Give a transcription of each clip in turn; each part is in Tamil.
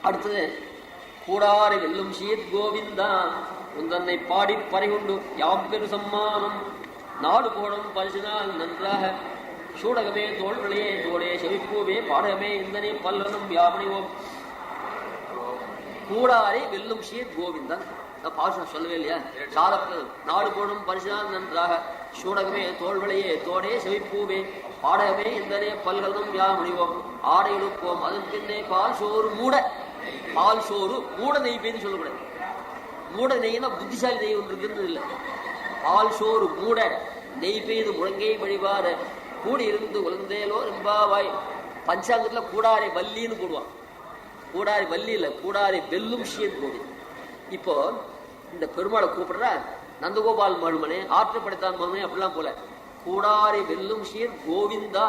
அடுத்தது கூடாரை வெல்லும் சீர் கோவிந்தா உந்தன்னை பாடி பறைகொண்டு யாம் பெரு சம்மானம் நாடு போடும் பரிசினால் நன்றாக சூடகமே தோள்வழியே தோடே செவிப்பூவே பாடகமே இந்தனே பல்லனும் யாமணிவோம். கூடாரை வெல்லும் சீர் கோவிந்தன் பாஷம் சொல்லவே இல்லையா? சாதப்பு நாடு போடும் பரிசினால் நன்றாக சூடகமே தோள்வழியே தோடே செவிப்பூவே பாடகமே இந்தனே பல்களும் யாமணிவோம். ஆடை இழுப்போம் அதன் பின்னே பால் சோறு மூட பால் சோறு மூட நெய் பேன்னு சொல்லக்கூடாது. மூட நெய்னா புத்திசாலி நெய் ஒன்று இருக்கிறது இல்லை. பால் சோறு மூட நெய் பெய்து முழங்கை வழிபார கூடி இருந்து உலர்ந்தேலோ ரெம்பாவாய். பஞ்சாங்கத்துல கூடாரை வள்ளின்னு போடுவான். கூடாரை வள்ளி இல்லை, கூடாரை வெல்லும் ஷீர் கோவில். இப்போ இந்த பெருமாளை கூப்பிடுற நந்தகோபால் மழுமனே ஆற்றப்படைத்தான் மழுமனே அப்படிலாம் போல கூடாரை வெல்லும் ஷீர் கோவிந்தா.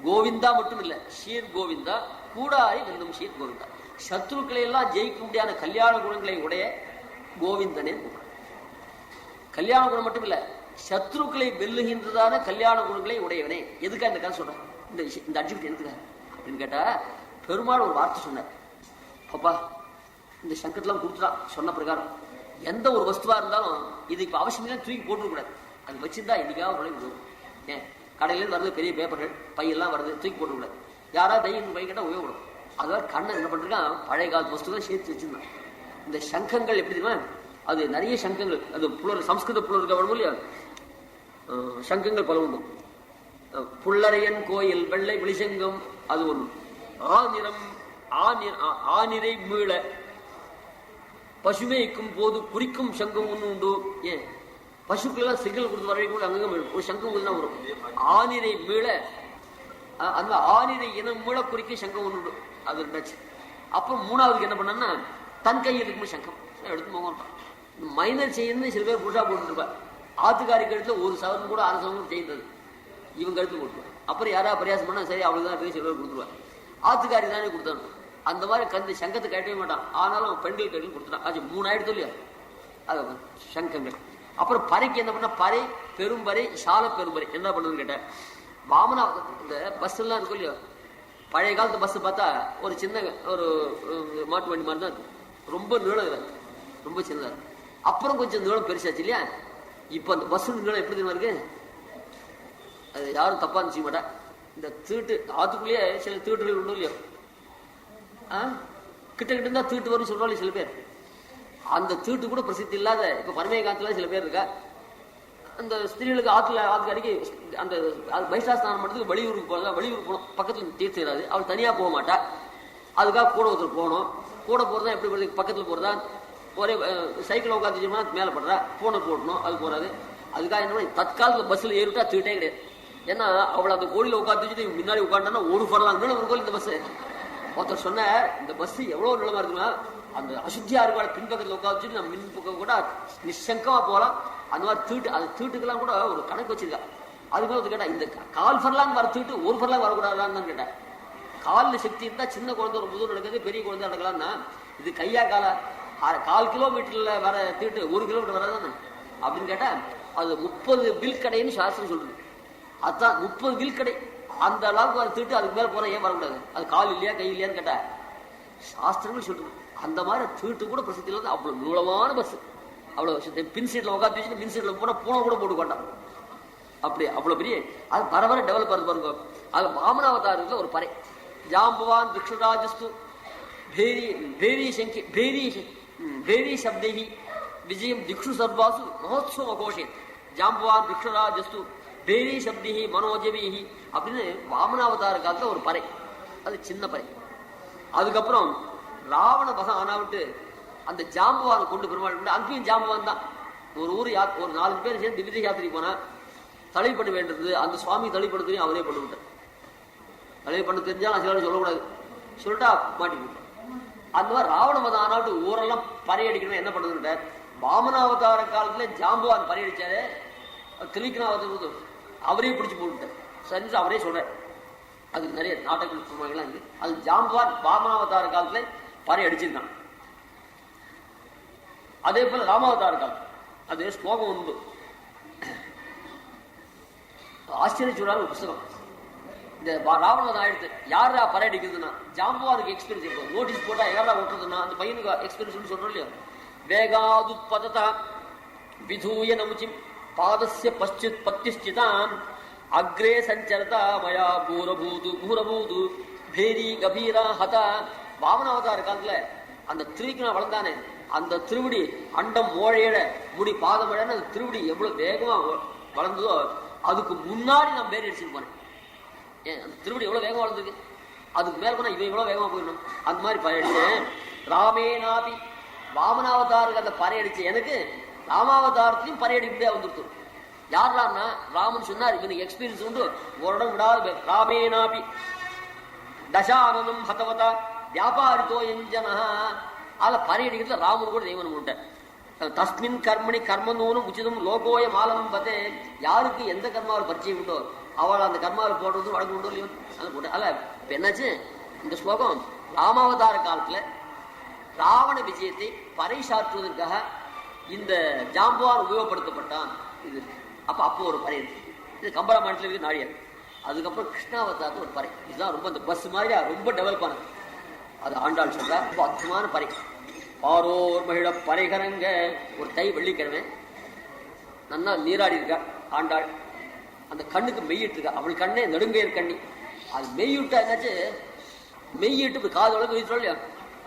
கோவிந்தா மட்டும் இல்லை, ஷீர் கோவிந்தா. கூடாரை வெல்லும் ஷீர் கோவிந்தா. சத்ருக்களை எல்லாம் ஜெயிக்க முடியாத கல்யாண குணங்களை உடைய கோவிந்தனே. கல்யாண குணம் மட்டும் இல்ல, சத்ருக்களை வெல்லுகின்றதான கல்யாண குணங்களை உடையவனே. எதுக்காக இந்த கதை சொல்றேன், இந்த அட்ஜெக்ட் எதுக்குற அப்படின்னு கேட்டா, பெருமாள் ஒரு வார்த்தை சொன்னார். அப்பா இந்த சங்கத்தெல்லாம் கொடுத்துட்டான் சொன்ன பிரகாரம் எந்த ஒரு வஸ்துவா இருந்தாலும் இது இப்ப அவசியம் தூக்கி போட்டுக்கூடாது. அது வச்சிருந்தா என்னைக்காவது உழைவு வரும். ஏன் கடையிலேருந்து வருது பெரிய பேப்பர்கள் பையெல்லாம் வருது, தூக்கி போட்டுக்கூடாது. யாராவது தையின் பை கேட்டால் உபயோகப்படும். அதாவது கண்ணன் என்ன பண்ணிருக்கான், பழைய காலத்து வஸ்துவை சேர்த்து வச்சிருந்தான். இந்த சங்கங்கள் எப்படி தெரியுமா, அது நிறைய சங்கங்கள், அது புலர் சம்ஸ்கிருத புலர் கவனம் இல்லையா, சங்கங்கள் பல உண்டு. புள்ளரையன் கோயில் வெள்ளை வெளிசங்கம் அது ஒன்று. ஆநிறம் ஆநிறை மீள பசுமைக்கும் போது குறிக்கும் சங்கம் ஒன்று உண்டு. ஏன் பசுக்கள் எல்லாம் சிக்னல் கொடுத்து வரைக்கும் அங்கங்க ஒரு சங்கம் தான் வரும். ஆநிறை மீள அந்த ஆநிறை இனம் மீள குறிக்க சங்கம் ஒன்று உண்டு. அது இருந்தாச்சு. அப்புறம் மூணாவதுக்கு என்ன பண்ணா, தன் கையில் இருக்கும் சங்கம் எடுத்து போங்க. மைனர் செய்யணும்னு சில பேர் புதுசா போட்டுருப்பா. ஆத்துக்காரி கழுத்துல ஒரு சவரன் கூட அரை சவரன் செய்தது இவங்க கழுத்து போட்டுருவாங்க. அப்புறம் யாராவது பரியாசம் பண்ணா சரி அவளுக்கு தான் சில பேர் கொடுத்துருவாங்க. ஆத்துக்காரி தானே கொடுத்தாங்க. அந்த மாதிரி கந்து சங்கத்தை கட்டவே மாட்டான். ஆனாலும் பெண்கள் கட்டில் கொடுத்துட்டான். அது 3 ஆயிடுத்து இல்லையா அது சங்கங்கள். அப்புறம் பறைக்கு என்ன பண்ண, பறை பெரும்பறை சால பெரும்பறை என்ன பண்ணுன்னு கேட்ட, வாமனா இந்த பஸ் எல்லாம் இருக்கும் இல்லையா, பழைய காலத்து பஸ் பார்த்தா ஒரு சின்ன ஒரு மாட்டு வண்டி மாதிரி தான் இருக்கும். ரொம்ப நீளம் இல்லை, ரொம்ப சின்னதா இருக்கும். அப்புறம் கொஞ்சம் நீளம் பெருசாச்சு இல்லையா. இப்ப அந்த பஸ் நீளம் எப்படி தெரியுமா இருக்கு, அது யாரும் தப்பா செய்ய மாட்டா. இந்த தீட்டு ஆத்துக்குள்ளேயே சில தீட்டுகள் ஒன்றும் இல்லையோ, கிட்ட கிட்ட இருந்தா தீட்டு வரும் சொல்றாங்க சில பேர். அந்த தீட்டு கூட பிரசித்தி இல்லாத இப்ப பரமே காலத்துல சில பேர் இருக்கா. அந்த ஸ்திரீகளுக்கு ஆத்துக்கு அடிக்கி அந்த பைசாஸ்தானம் பண்ணுறதுக்கு வெளியூருக்கு போகிறதா, வெளியூருக்கு போகணும், பக்கத்துல தீர்த்து செய்யாது, அவள் தனியா போக மாட்டா. அதுக்காக கூட ஒருத்தர் போகணும். கூட போறதா எப்படி போறது, பக்கத்துல போறதா, ஒரே சைக்கிள் உட்காந்துச்சோம்னா மேலே படுறா, போனை போடணும், அது போறாது. அதுக்காக என்ன தற்காலத்தில் பஸ்ஸில் ஏறிட்டா தீட்டே கிடையாது. ஏன்னா அவளை அந்த கோழியில் உட்காந்து வச்சுட்டு முன்னாடி உட்காந்துனா ஒரு பரலாம் ஒரு கோழி இந்த பஸ். ஒருத்தர் சொன்ன இந்த பஸ் எவ்வளவு நிலமா இருக்குன்னா, அந்த அசுத்தியா இருக்கால பின்பக்கத்தில் உட்காந்துட்டு நம்ம மின் பக்கம் கூட நிசங்கமா போகலாம். அந்த மாதிரி தீட்டு, அது தீட்டுக்கெல்லாம் கூட ஒரு கணக்கு வச்சிருக்கா. அதுக்கு மேலே கேட்டா, இந்த கால் ஃபர்லாங் வர தீட்டு ஒரு ஃபர்லாங் வரக்கூடாதான்னு தான் கேட்டேன். காலில் சக்தி இருந்தா சின்ன குழந்தை ஒரு முதல் நடக்குது, பெரிய குழந்தை நடக்கலாம்னா இது கையா காலா 1/4 கிலோமீட்டர்ல வர தீட்டு 1 கிலோமீட்டர் வராதானே அப்படின்னு கேட்டா, அது 30 வில் கடைன்னு சாஸ்திரம் சொல்றது. அதுதான் 30 வில் கடை. அந்த அளவுக்கு வர தீட்டு அதுக்கு மேல போனா ஏன் வரக்கூடாது, அது கால் இல்லையா கை இல்லையான்னு கேட்டா சாஸ்திரங்கள் சொல்றது. அந்த மாதிரி தீட்டு கூட பிரசித்தி இல்லாத அவ்வளவு நீளமான பஸ், அவ்வளவு பின் சீட்ல உட்காந்து வச்சுட்டு பின் சீட்ல போனா பூனை கூட போட்டு கொண்டான். அப்படி அவ்வளவு பெரிய அது பரவர டெவலப் ஆகுது பாருங்க. அது வாமனாவதாரத்துல ஒரு பறை ஜாம்பவான் விக்ஷராஜஸ்து भेरी शब्दे विजय दिक्षु सर्वासु महोत्सव घोषे जाम्बवान विक्ஷராஜஸ்து भेरी शब्दे मनोजवी அப்படின்னு வாமனாவதார காலத்துல ஒரு பறை, அது சின்ன பறை. அதுக்கப்புறம் ராவண பகம் ஆனாவிட்டு அந்த ஜாம்பவானை கொண்டு பெருமாள், அங்கேயும் ஜாம்பவான் தான். ஒரு ஊர் ஒரு 4 பேர் சேர்ந்து திவ்ய யாத்திரை போனா தலை பண்ண வேண்டியது, அந்த சுவாமி தலை பண்ண தெரியும், அவரே பண்ண விட்டார். தலை பண்ண தெரிஞ்சாலும் சில சொல்லக்கூடாது, சொல்லிட்டா மாட்டி விட்டார். அந்த மாதிரி ராவண மதம் ஆனாட்டு ஊரெல்லாம் பறையடிக்கணும், என்ன பண்ணுதுன்ற வாமனாவதார காலத்துல ஜாம்பவான் பறையடிச்சாரு, திரிக்கணாவதார அவரே பிடிச்சு போட்டுட்டார். சரி அவரே சொல்றார். அதுக்கு நிறைய நாட்டங்கள் இருக்கு. அது ஜாம்பவான் வாமனாவதார காலத்துல பறை அடிச்சிருக்கான். அதே போல ராமாவதார காலம் அது ஸ்லோகம் உண்டு. ஆச்சரியச்சூடான ஒரு புத்தகம். இந்த ராவணன் ஆயிடுத்து. யாரா பறையடிக்குதுன்னா ஜாம்பவானுக்கு எக்ஸ்பீரியன்ஸ் இருக்கும். நோட்டீஸ் போட்டா யாரா ஓட்டுறதுன்னா அந்த பையனுக்கு எக்ஸ்பீரியன்ஸ் சொல்றோம் இல்லையா. வேகாதுத்பததா விதூய நமுச்சிம் பாதஸ்ய பశ్చిத் பத்திஷ்டிதாம் அக்ரே சஞ்சரதா மயா பூரபூது பேரி கபீரா ஹதா. வாமனாவதார காலத்துல அந்த திருவிக்கு நான் வளர்ந்தானே, அந்த திருவடி அண்டம் மோழையிட முடி பாதமழை அந்த திருவடி எவ்வளவு வேகமா வளர்ந்ததோ அதுக்கு முன்னாடி நான் பேரி அடிச்சுட்டு போனேன். ஏன் அந்த திருவடி எவ்வளவு வேகமா வளர்ந்துருக்கு, அதுக்கு மேல போனா இவன் எவ்வளவு வேகமா போயிடணும். அந்த மாதிரி பறையடிச்சேன். ராமேனாபி வாமனாவதாருக்கு அந்த பறையடிச்சு எனக்கு ராமாவதாரத்திலையும் பறையடிப்படியா வந்துருத்து. யாருன்னா ராமன் சொன்னார் இவனுக்கு எக்ஸ்பீரியன்ஸ் உண்டு, ஒரு இடம் விடாது. ராமேனாபி தசானனம் ஹதவதா வியாபாரித்தோ எஞ்சனா. அதில் பறையடிக்கிறதுல ராமன் கூட தெய்வனம் உண்டு. தஸ்மின் கர்மணி கர்மனூனும் உச்சிதம் லோகோய மாலம் பத்தே. யாருக்கு எந்த கர்மாவில் பரிச்சயம் உண்டோ அவள் அந்த கர்மாவில் போடுறது வழக்கு உண்டோ இல்லையோ அது போட்டு. அல்ல இப்ப என்னாச்சு, இந்த ஸ்லோகம் ராமாவதார காலத்துல ராவண விஜயத்தை பறைசாற்றுவதற்காக இந்த ஜாம்பவான் உபயோகப்படுத்தப்பட்டான். இது அப்போ ஒரு பறை இருக்கு. இது கம்பராமாயணத்துல இருக்கு நாழியார். அதுக்கப்புறம் கிருஷ்ணாவதாரத்துல ஒரு பறை. இதுதான் ரொம்ப இந்த பஸ் மாதிரியா ரொம்ப டெவலப் ஆனது. அது ஆண்டாள் சொல்ற ரொம்ப அற்புதமான பறை. பாரோர் மகிழ பறைகரங்க. ஒரு தை வெள்ளிக்கிழமை நல்லா நீராடி இருக்கா ஆண்டாள். அந்த கண்ணுக்கு மெய்யிட்டு இருக்கா. அவள் கண்ணே நெடுங்கயிர் கண்ணி. அது மெய்யிட்டா என்னாச்சு, மெய்யிட்டு இப்படி காது வளர்க்க வச்சுட்டோம் இல்லையா,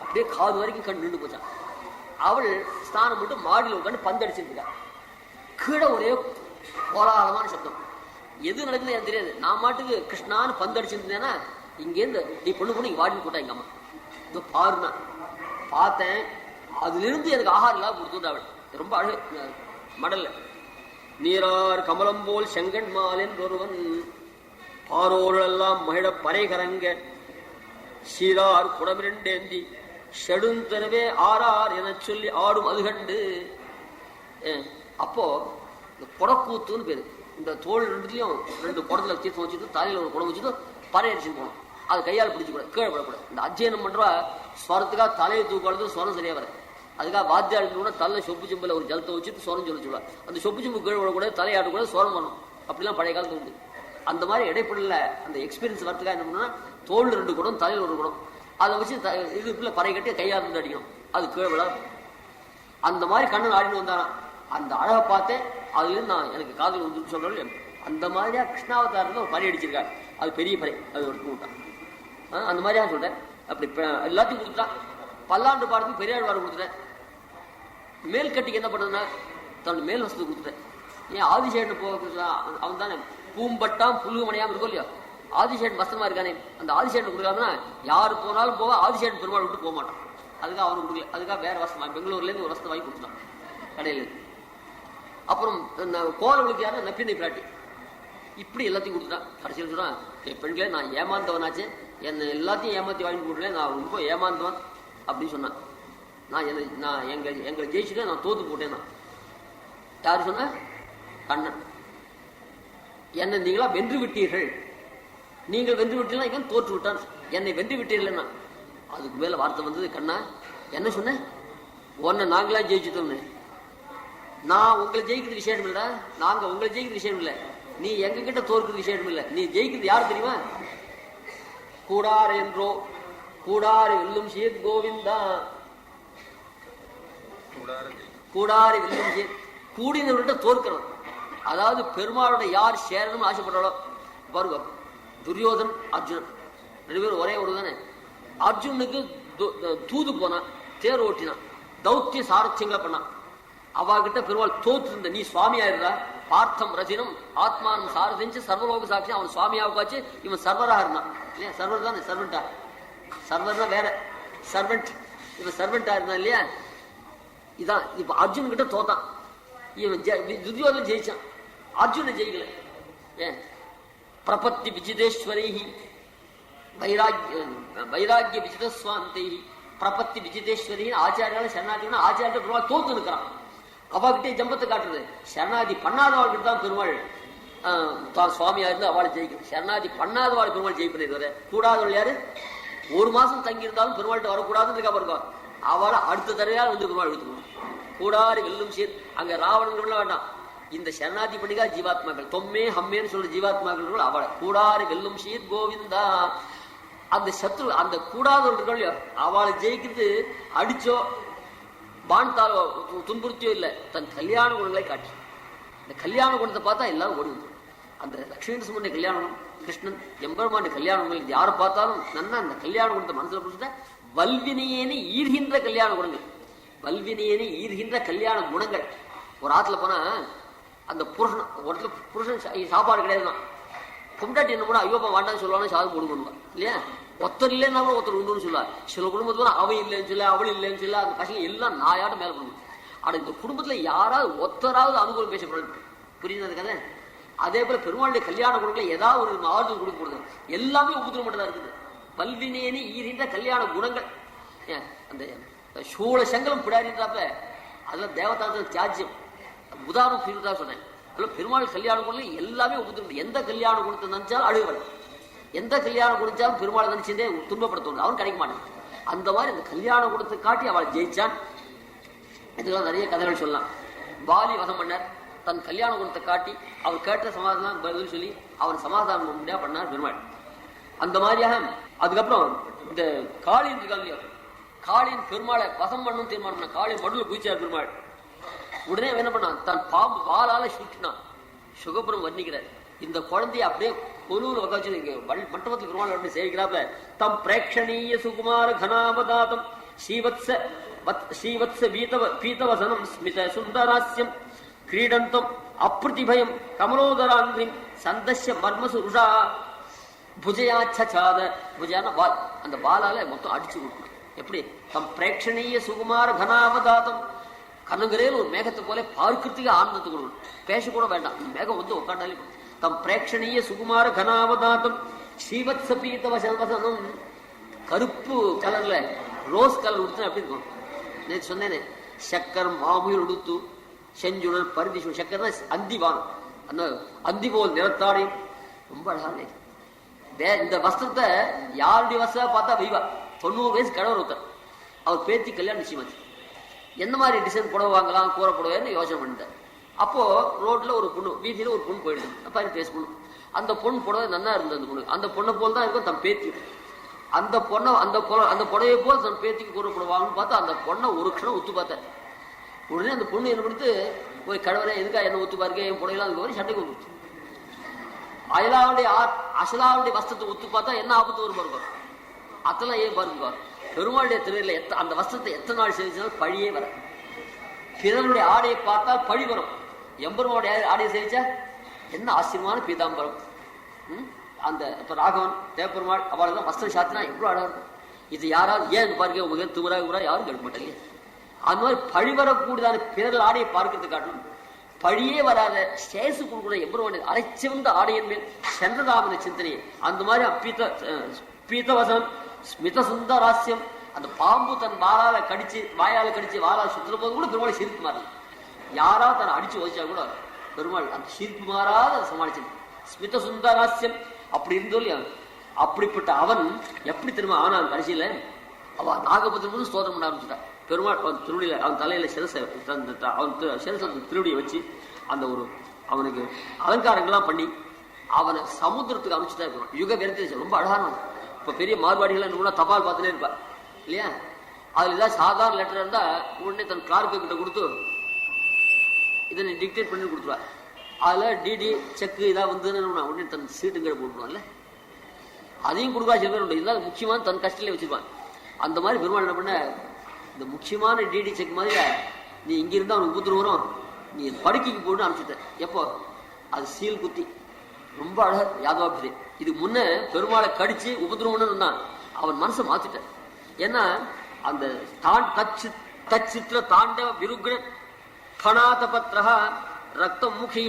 அப்படியே காது வரைக்கும் கண் நின்று போச்சான். அவள் ஸ்நானம் மட்டும் மாடியில் உட்காந்து பந்தடிச்சிருக்கா. கீழே ஒரே கோலாகலமான சப்தம். எது நடக்குது எனக்கு தெரியாது. நான் மாட்டுக்கு கிருஷ்ணான்னு பந்தடிச்சிருந்தேன்னா இங்கேருந்து நீ பொண்ணு வாடின்னு போட்டா எங்க அம்மா இதோ பாருனா பார்த்தேன். அதுல இருந்து எனக்கு ஆகாரம் இல்லாம கொடுத்துட்டா அவள். ரொம்ப அழகு மடல்ல. நீரார் கமலம் போல் செங்கன் மாலின் ஒருவன் பாரோரெல்லாம் மகிழ பறைகரங்க சீரார் குடமிரண்டேந்தி செடுந்தரவே ஆறார் என சொல்லி ஆடும் அது கண்டு. அப்போ இந்த குடக்கூத்துன்னு பேரு. இந்த தோல் ரெண்டுலயும் ரெண்டு குடத்துல தீர்த்தம் வச்சுட்டு தலையில ஒரு குடம் வச்சுட்டு பறை அடிச்சுட்டு போகணும். அது கையால் பிடிச்சு கூட கீழே விடக்கூடாது. இந்த அத்தியனம் பண்றா ஸ்வரத்துக்காக தலையை தூக்காளது ஸ்வரம் சரியா வர. அதுக்காக வாத்தியாடுனா தலை சொப்பு செம்பில் ஒரு ஜலத்தை வச்சுட்டு ஸ்வரம் சொல்ல சொல்லுவா. அந்த சொப்பு செம்பு கீழே விடக்கூடாது, தலையாடக்கூடாது, ஸ்வரம் பண்ணணும். அப்படிலாம் பழைய காலத்து உண்டு. அந்த மாதிரி இடைப்படல அந்த எக்ஸ்பீரியன்ஸ் வரத்துக்காக என்ன பண்ணா தோல் ரெண்டு குடம் தலையில் ஒரு குடம் அதை வச்சு இதுக்குள்ள பறை கட்டி கையால் இருந்து அடிக்கணும். அது கீழே விழா. அந்த மாதிரி கண்ணன் ஆடின்னு வந்தாராம். அந்த அழகை பார்த்தேன். அதுல இருந்து நான் எனக்கு காதல் வந்து சொல்றேன். அந்த மாதிரியா கிருஷ்ணாவதாரத்தில் ஒரு பறை அடிச்சிருக்காரு. அது பெரிய பறை. அது ஒரு கூட்டான். அந்த மாதிரியா சொல்றேன். அப்படி எல்லாத்தையும் கொடுத்துட்டான். பல்லாண்டு பாடத்துக்கு பெரியாழ்வார் கொடுத்துட்டேன். மேல் கட்டிக்கு என்ன பண்ணுறதுன்னா தன்னுடைய மேல் வசதி கொடுத்துட்டேன். ஏன் ஆதிசேஷன் போக அவன் தானே பூம்பட்டாம் புல்லு மணியாம இருக்கும் இல்லையா. ஆதிசேஷன் வசமா இருக்கானே, அந்த ஆதிசேஷன் கொடுக்காமனா யாரு போனாலும் போக ஆதிசேஷன் பெருமாள் விட்டு போக மாட்டான். அதுக்காக அவனுக்கு கொடுக்கல. அதுக்காக வேற வசமா பெங்களூர்லேருந்து ஒரு வசத்தை வாங்கி கொடுத்துட்டான் கடையில். அப்புறம் கோலவளுக்கு யாரும் நப்பினை பிராட்டி இப்படி எல்லாத்தையும் கொடுத்துட்டான். கடைசியில் சொல்றான், பெண்களே நான் ஏமாந்தவனாச்சு, என்னை எல்லாத்தையும் ஏமாத்தி வாங்கி கொடுக்கல, நான் ரொம்ப ஏமாந்தவன் அப்படின்னு சொன்னான். நான் எங்களை ஜெயிச்சுட்டு நான் தோத்து போட்டேன். நான் யாரு சொன்ன? கண்ணன். என்னை நீங்களா வென்று விட்டீர்கள், நீங்கள் வென்று விட்டீங்கன்னா தோற்று விட்டான். என்னை வென்று விட்டீர்கள்னா அதுக்கு மேல வார்த்தை வந்தது. கண்ணா என்ன சொன்ன? உன்னை நாங்களா ஜெயிச்சுட்டோம்னு. நான் உங்களை ஜெயிக்கிறது விஷயம் இல்லடா, நாங்க உங்களை ஜெயிக்கிறது விஷயம் இல்லை. நீ எங்க கிட்ட தோற்கிறது விஷயம் இல்லை. நீ ஜெயிக்கிறது யாரு தெரியுமா? கூடார் என்றோ கூடாறு வெல்லும் சீர் கோவிந்தா. கூடாறு வெல்லும் சீர் கூடினவர்கிட்ட தோற்கிறோம். அதாவது பெருமாளோட யார் சேரணும்னு ஆசைப்படுறாளோ பாருங்க. துரியோதன் அர்ஜுனன் ரெண்டு பேரும் ஒரே ஒரு தானே. அர்ஜுனுக்கு தூது போனான், தேர் ஓட்டினான், தௌத்திய சாரத்தியங்களை பண்ணான். அவகிட்ட பெருமாள் தோற்று இருந்த நீ சுவாமியா இருந்தா பார்த்தம் ரஜினம் ஆத்மானம் சாரதிஞ்சு சர்வலோக சாட்சி. அவன் சுவாமியாவுக்காச்சு, இவன் சர்வராக இருந்தான் இல்லையா. சர்வர் தானே, சர்வெண்டா. சர்வர்னா வேற, சர்வெண்ட். இவன் சர்வெண்டா இருந்தான் இல்லையா. இதான் இப்ப அர்ஜுன் கிட்ட தோத்தான். இவன் துரியோதனன் ஜெயிச்சான், அர்ஜுனன் ஜெயிக்கல. ஏன்? பிரபத்தி விஜிதேஸ்வரை வைராக்கிய விஜிதஸ்வாந்தை பிரபத்தி விஜிதேஸ்வரி ஆச்சாரியால சரணாதினா ஆச்சாரிய பெருமாள் தோத்து நிற்கிறான். அவகிட்டே ஜம்பத்தை காட்டுறது. சரணாதி பண்ணாதவாளுக்கு தான் பெருமாள் தான் சுவாமியா இருந்து அவளை ஜெயிக்கணும். சரணாதி பண்ணாதவாள் பெருமாள் ஜெயிப்பது. கூடாதவள் யாரு? ஒரு மாசம் தங்கி இருந்தாலும் பெருமாள்கிட்ட வரக்கூடாதுன்னு இருக்கா பாருங்க. அவளை அடுத்த தடவையால் வந்து பெருமாள் எடுத்துக்கணும். கூடாரி வெல்லும் சீர். அங்க ராவணன் வேண்டாம், இந்த சரணாதி பண்ணிக்கா ஜீவாத்மாக்கள் தொம்மே ஹம்மேன்னு சொல்ற ஜீவாத்மாக்கள் அவளை கூடாறு வெல்லும் ஷீத் கோவிந்தா. அந்த சத்ரு அந்த கூடாதவர்கள் அவளை ஜெயிக்கிறது அடிச்சோ பான்தாலோ துன்புறுத்தியோ இல்லை, தன் கல்யாண குணங்களை காட்டி. இந்த கல்யாண குணத்தை பார்த்தா எல்லாரும் ஓடி வந்துடும். அந்த லட்சுமி சுமந்த கல்யாணம், கிருஷ்ணன் எம்பெருமான் கல்யாணங்கள் யாரை பார்த்தாலும் நன்னா அந்த கல்யாண குணத்தை மனசுல புரிச்சுட்ட வல்வினையேனி ஈர்கின்ற கல்யாண குணங்கள், வல்வினையேனி ஈர்கின்ற கல்யாண குணங்கள். ஒரு ஆத்துல போனா அந்த புருஷன் ஒருத்தர் புருஷன் சாப்பாடு கிடையாதுதான், பொண்டாட்டி என்ன கூட ஐயோப்பா வாண்டான்னு சொல்லுவாங்க, சாதம் போடு பண்ணுவான் இல்லையா. ஒருத்தர் இல்லைன்னா கூட ஒருத்தர் உண்டுன்னு சொல்லுவார். சில குடும்பத்துல அவன் இல்லைன்னு சொல்ல அவள் இல்லைன்னு சொல்ல அந்த பசங்க எல்லாம் நாயாட்டம் மேல பண்ணுவோம். ஆனா இந்த குடும்பத்துல யாராவது ஒத்தராவது அனுகூலம் பேசப்படாது. புரியுது கதை. அதே போல பெருமாளுடைய கல்யாண குணங்களை ஏதாவது ஒரு ஆறுதல் கொடுக்க கூடாது, எல்லாமே உபத்திரம் மட்டும் தான் இருக்குது. பல்வினேனி ஈரின்ற கல்யாண குணங்கள். அந்த சூழ சங்கலம் பிடாரின்றாப்ப அதெல்லாம் தேவதாத தியாஜ்யம் உதாரணம் புரியுதா சொன்னேன். அதெல்லாம் பெருமாள் கல்யாண குணங்கள் எல்லாமே உபத்திரம். எந்த கல்யாண குணத்தை நினைச்சாலும் அழுகவன், எந்த கல்யாணம் குடிச்சாலும் பெருமாளை நினைச்சதே துன்பப்படுத்த அவன் கிடைக்க மாட்டான். அந்த மாதிரி அந்த கல்யாண குணத்தை காட்டி அவளை ஜெயிச்சான். இதெல்லாம் நிறைய கதைகள் சொல்லலாம். வாலி வசம் பண்ணார், தன் கல்யாண குணத்தை காட்டி அவர் கேட்ட சமாதானம் பதில் சொல்லி அவன் சமாதானம் முடியா பண்ணார் பெருமாள். அந்த மாதிரியாக அதுக்கப்புறம் இந்த காளியின் இருக்காங்க, காளியின் பெருமாளை வசம் பண்ணும் தீர்மானம் பண்ண காளியின் மடுல குதிச்சார் பெருமாள். உடனே என்ன பண்ணான், தன் பாம்பு வாளால சுட்டினான். சுகபுரம் வர்ணிக்கிறார். இந்த குழந்தைய அப்படியே கொலூர் வச்சு மண்டபத்தில் பெருமாள் அப்படி சேவிக்கிறாப்ல. தம் பிரேட்சணீய சுகுமார கனாவதாதம் ஸ்ரீவத்ஸ பீதவசனம் ஸ்மித சுந்தராஸ்யம் கிரீடந்தம் அப்ரதிபயம் கமலோதராந்திரிம் சந்தஸ்ய மர்மசுருஷா புஜயாச்சாத. புஜயான வால், அந்த வாளால மொத்தம் அடிச்சு கொடுக்கும். எப்படி தம் பிரேட்சணீய சுகுமார கனாவதாதம், கண்ணுங்கிறேன் ஒரு மேகத்தை போல பார்க்கறதுக்கு ஆனந்தத்தை கொடுக்கணும், பேசக்கூட வேண்டாம், மேகம் வந்து உட்காண்டாலே. தம் பிரேட்சணீய சுகுமார கனாவதாதம் ஸ்ரீவத்ஸ பீதவசனம், கருப்பு கலர்ல ரோஸ் கலர் உடுத்து அப்படி இருக்கும். நேற்று சொன்னேனே, சக்கர் மாமுயல் உடுத்து செஞ்சுடர் பருதி சக்கர் தான் அந்திவானம், அந்த அந்தி போல் நிறத்தாடி ரொம்ப அழகா. இந்த வஸ்திரத்தை யாருடைய வஸ்திரம் பார்த்தா வைவா 90 வயசு கடவுள் ஒருத்தர், அவர் பேத்தி கல்யாணம் நிச்சயமாச்சு. எந்த மாதிரி டிசைன் புடவை வாங்கலாம் கூரை புடவைன்னு யோசனை பண்ணிட்டார். அப்போ ரோட்ல ஒரு பொண்ணு, வீதியில ஒரு பொண்ணு போயிடுது, அப்ப பேச பொண்ணு. அந்த பொண்ணு புடவை நல்லா இருந்தது. அந்த பொண்ணு அந்த பொண்ணை போல் தான் இருக்கும் தன் பேத்தி. அந்த பொண்ணை அந்த புடவையை போல் தன் பேத்திக்கு கூரை புடவாங்கன்னு பார்த்தா அந்த பொண்ணை ஒரு க்ஷணம் ஒத்து பார்த்தார். உடனே அந்த பொண்ணு என்ன பண்ணிட்டு போய் கடவுளே எதுக்கா என்ன ஒத்து பாருங்க, என் புடவைலாம் அதுக்கு வரை சட்டைக்கு ஒத்து. அசலாவுடைய வஸ்திரத்தை ஒத்து பார்த்தா என்ன ஆபத்து வரும் பாருங்க. அதெல்லாம் ஏன் பாருங்க, பெருமாளுடைய திருவிழா அந்த வஸ்திரத்தை எத்தனை நாள் சேவிச்சாலும் பழியே வர. பிறருடைய ஆடையை பார்த்தால் பழி வரும். எம்பெருமானுடைய ஆடையை சேவிச்சா என்ன ஆச்சரியமான பீதாம்பரம். அந்த இப்ப ராகவன் தேப்பெருமாள் அவளெல்லாம் வஸ்திரம் சாத்தினா எவ்வளவு அழகா இருக்கும். இது யாராவது ஏன் பாருங்க உங்க துவரா யாரும் கேட்க மாட்டாங்க. அந்த மாதிரி பழி வரக்கூடியதான பிறர் ஆடையை பார்க்கறது காட்டும் பழியே வராத சேசு கொடுக்குற எம்பெருமானுடைய அரைச்சிவந்த ஆடையின் மேல் சென்றதாமன சிந்தனை. அந்த மாதிரி பீத்தவசனம் ஸ்மித சுந்தராஸ்யம், அந்த பாம்பு தன் வாயால கடிச்சு வாயால சுத்துற போது கூட பெருமாளை சிரிப்பு மாறல. யாராவது தன்னை அடிச்சு வச்சா கூட பெருமாள் அந்த சிரிப்பு மாறாத சமாளிச்சு ஸ்மித சுந்தராஸ்யம் அப்படி இருந்தோ இல்லையா. அப்படிப்பட்ட அவன் எப்படி திரும்ப ஆனான் கடைசியில அவ நாகபத்திரம் போது ஸ்தோத்திரம் பண்ண ஆரம்பிச்சுட்டான். பெருமாள் அவன் திருவடியில அவன் தலையில சிரசை அவன் சிரச திருவடியை வச்சு அந்த ஒரு அவனுக்கு அலங்காரங்கள்லாம் பண்ணி அவனை சமுத்திரத்துக்கு அமைச்சுட்டா இருக்கணும். யுக வெறுத்து ரொம்ப அழகான. இப்ப பெரிய மார்வாடிகள் என்ன தபால் பார்த்துட்டே இருப்பா இல்லையா. அதுல ஏதாவது சாதாரண லெட்டர் இருந்தா உடனே தன் கிளார்க்கு கிட்ட கொடுத்து இதை நீ டிக்டேட் பண்ணி கொடுத்துருவா. அதுல டிடி செக்கு இதாக வந்து உடனே தன் சீட்டுங்கிற போட்டுருவான்ல, அதையும் கொடுக்கா சில பேர் உண்டு. இதெல்லாம் முக்கியமான தன் கஷ்டத்திலே வச்சிருப்பான். அந்த மாதிரி பெருமாள் என்ன பண்ண, இந்த முக்கியமான டிடி செக் மாதிரி நீ இங்க இருந்தா அவனுக்கு ஊத்துரு வரும், நீ படுக்கைக்கு போட்டு அனுப்பிச்சுட்ட. எப்போ அது சீல் குத்தி ரொம்ப அழகா யாதவாபிதே. இதுக்கு முன்ன பெருமாளை கடிச்சு உபதிரவம்னு அவன் மனசை மாத்திட்ட. ஏன்னா அந்த தச்சித்திர தாண்டவ விருக்ன பணாத பத்ரஹா ரத்தம் முகி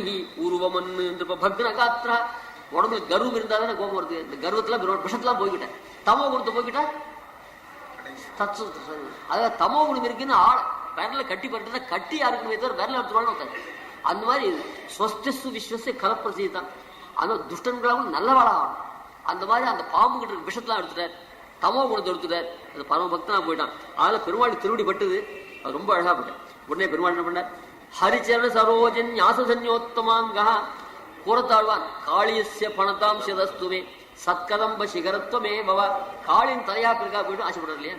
உருவமன்னு பக்ன காத்திரா. உடம்புல கர்வம் இருந்தா தானே கோபம் வருது. இந்த கர்வத்துல விஷத்தெல்லாம் போய்கிட்டேன், தமோ குணத்தை போய்கிட்டா அதாவது தமோ குணம் இருக்குன்னு ஆள விரல கட்டி பட்டு கட்டி யாருக்குமே தவிர விரல எடுத்துருவான்னு உட்காரு. அந்த மாதிரி ஸ்வஸ்து விஸ்வச கலப்பிரசீதான். அந்த துஷ்டன்களாகவும் நல்லவாளா ஆகணும். அந்த மாதிரி அந்த பாம்பு கிட்ட விஷத்தெல்லாம் எடுத்துட்டார், தமோ குணத்தை எடுத்துட்டார். அது பரம பக்தனா போயிட்டான். அதனால பெருமாள் திருவடி பட்டுது, அது ரொம்ப அழகா போயிட்டான். உடனே பெருமாள் என்ன பண்ணார், ஹரிச்சரண சரோஜன் ஞாசசன்யோத்தமாங்கா கூறத்தாழ்வான் காளியஸ்ய பணத்தாம் சிதஸ்துவே சத்கதம்ப சிகரத்துவமே பவ. காளியின் தலையாப்பிற்காக போயிட்டு ஆசைப்படுறாரு இல்லையா,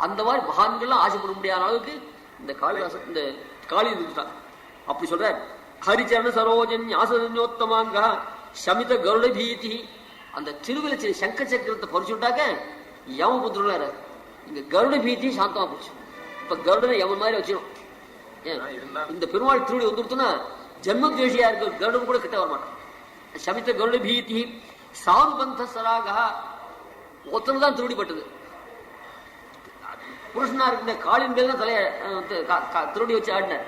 அந்த மாதிரி மகான்கள்லாம் ஆசைப்பட முடியாத அளவுக்கு இந்த காளிதாசன் இந்த காளி இருந்துட்டான். அப்படி சொல்ற ஹரிச்சரண சரோஜன் ஞாசசன்யோத்தமாங்கா சமித கருட பீதி. அந்த திருவிழச்சி சங்க சக்கரத்தை பறிச்சு விட்டாக்க யமபுத்திரன் இங்க கருட பீதி சாந்தமா போச்சு. இப்ப கருடனை யமன் மாதிரி வச்சிடும். இந்த பெருமாள் திருவிழி வந்துடுத்துன்னா ஜென்மத்வேஷியா இருக்க கருடன் கூட கிட்ட வரமாட்டான். சமித்த கருட பீதி சானுபந்த சராக ஒத்தனை தான் திருடிப்பட்டது. புருஷனா இருக்க காளின் பேர் தான் தலைய திருடி வச்சு ஆடினார்.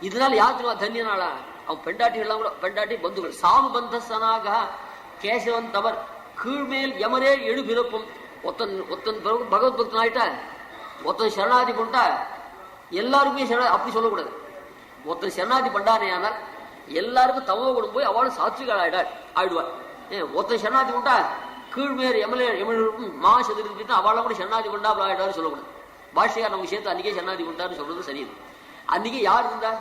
இதனால யாத்திரா தன்யனாளா அவன் பெண்டாட்டிகள்லாம் கூட பெண்டாட்டி பந்துகள் சானுபந்த சனாக கேசவன் தவர் கீழ்மேல் யமரே எழு பிறப்பும். ஒத்தன் ஒத்தன் பகவத் பக்தன் ஆயிட்டா ஒத்தன் சரணாதி கொண்டா எல்லாருக்குமே அப்படி சொல்லக்கூடாது. ஒருத்தன் சரணாதி பண்ணானே ஆனால் எல்லாருக்கும் தவோ கொண்டு போய் அவளும் சாத்விகள் ஆயிடுவாள். ஒருத்தன் சரணாதி கொண்டா கீழ்மேர் எமலும் மா சதுர்த்தி அவளும் கூட சரணாதி கொண்டா ஆயிடுவாரு சொல்லக்கூடாது. பாஷையார் நமக்கு சேர்த்து அன்னைக்கே சரணாதி கொண்டான்னு சொல்றது சரியில்லை. அன்னைக்கு யார் இருந்தா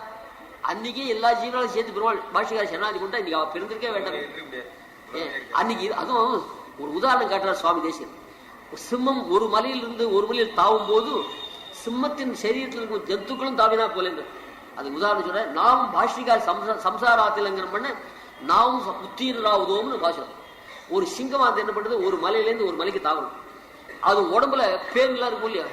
அன்னைக்கே எல்லா ஜீவனாலும் சேர்த்து பெருமாள் பாஷையார் சரணாதி கொண்டா இன்னைக்கு அவ பிறந்திருக்கே வேண்டாம். அன்னைக்கு அதுவும் ஒரு உதாரணம் காட்டுறார் சுவாமி தேசியன். சிம்மம் ஒரு மலையிலிருந்து ஒரு மலையில் தாவும் போது சிம்மத்தின் சரீரத்தில் இருக்கும் ஜந்துக்களும் தாவினா போல. அது உதாரணம் சொல்ற நாம் பாஷிகார் சம்சாராத்திலங்கனம் பண்ண நாமும் உத்தீர்ணராவதோம்னு பாஷம். ஒரு சிங்கமானது என்ன பண்றது, ஒரு மலையிலேருந்து ஒரு மலைக்கு தாவணும். அது உடம்புல பேருலாம் இருக்கும் இல்லையா,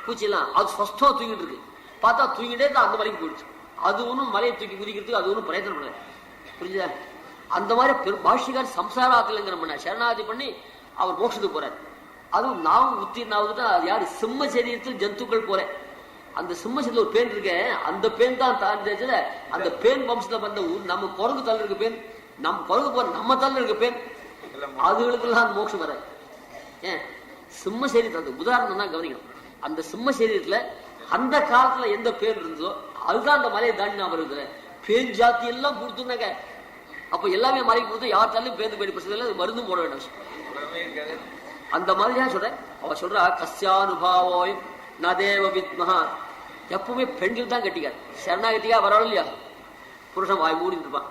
பூச்சியெல்லாம் அது ஸ்வஸ்தமா தூங்கிட்டு இருக்கு. பார்த்தா தூங்கிட்டே தான் அந்த மலைக்கு போயிடுச்சு. அது ஒன்றும் மலையை தூக்கி குதிக்கிறதுக்கு அது ஒன்றும் பிரயத்தனம் பண்ணல. புரிஞ்சுதா? அந்த மாதிரி பாஷிகார் சம்சாராத்திலங்கனம் பண்ண சரணாதி பண்ணி அவர் மோட்சத்துக்கு போறாரு. அதுவும் நாம் உத்தீர்ணாவதுட்டா அது யாரு சிம்ம சரீரத்தில் ஜந்துக்கள் போற அந்த சிம்ம சரீரத்தில் ஒரு பேன் இருக்க அந்த பேன் தான் தாழ்ந்த அந்த பேன் வம்சத்துல வந்த நம்ம குரங்கு தள்ள இருக்க பேன் நம்ம குரங்கு போற நம்ம தள்ள இருக்க பேன் அதுகளுக்கெல்லாம் அந்த மோட்சம் வர. ஏன் சிம்ம சரீரத்தில் அந்த உதாரணம் தான் கவனிக்கணும். அந்த சிம்ம சரீரத்துல அந்த காலத்துல எந்த பேன் இருந்ததோ அதுதான் அந்த மலையை தாண்டி நான் வருது. பேன் ஜாத்தி எல்லாம் கொடுத்துனாக்க அப்ப எல்லாமே மலைக்கு கொடுத்து யார்த்தாலும் பேருந்து போயிட்டு பிரச்சனை மருந்தும் போட வேண்டிய விஷயம். அந்த மாதிரியா சொல்ற அவ சொல்றா கஸ்யானுபாவோய் நதேவ வித்மஹா. எப்பவுமே பெண்கள் தான் கட்டிக்காரு. சரணாகத்திக்கா வரணும் இல்லையா, புருஷன் வாய் மூடிட்டு இருப்பான்.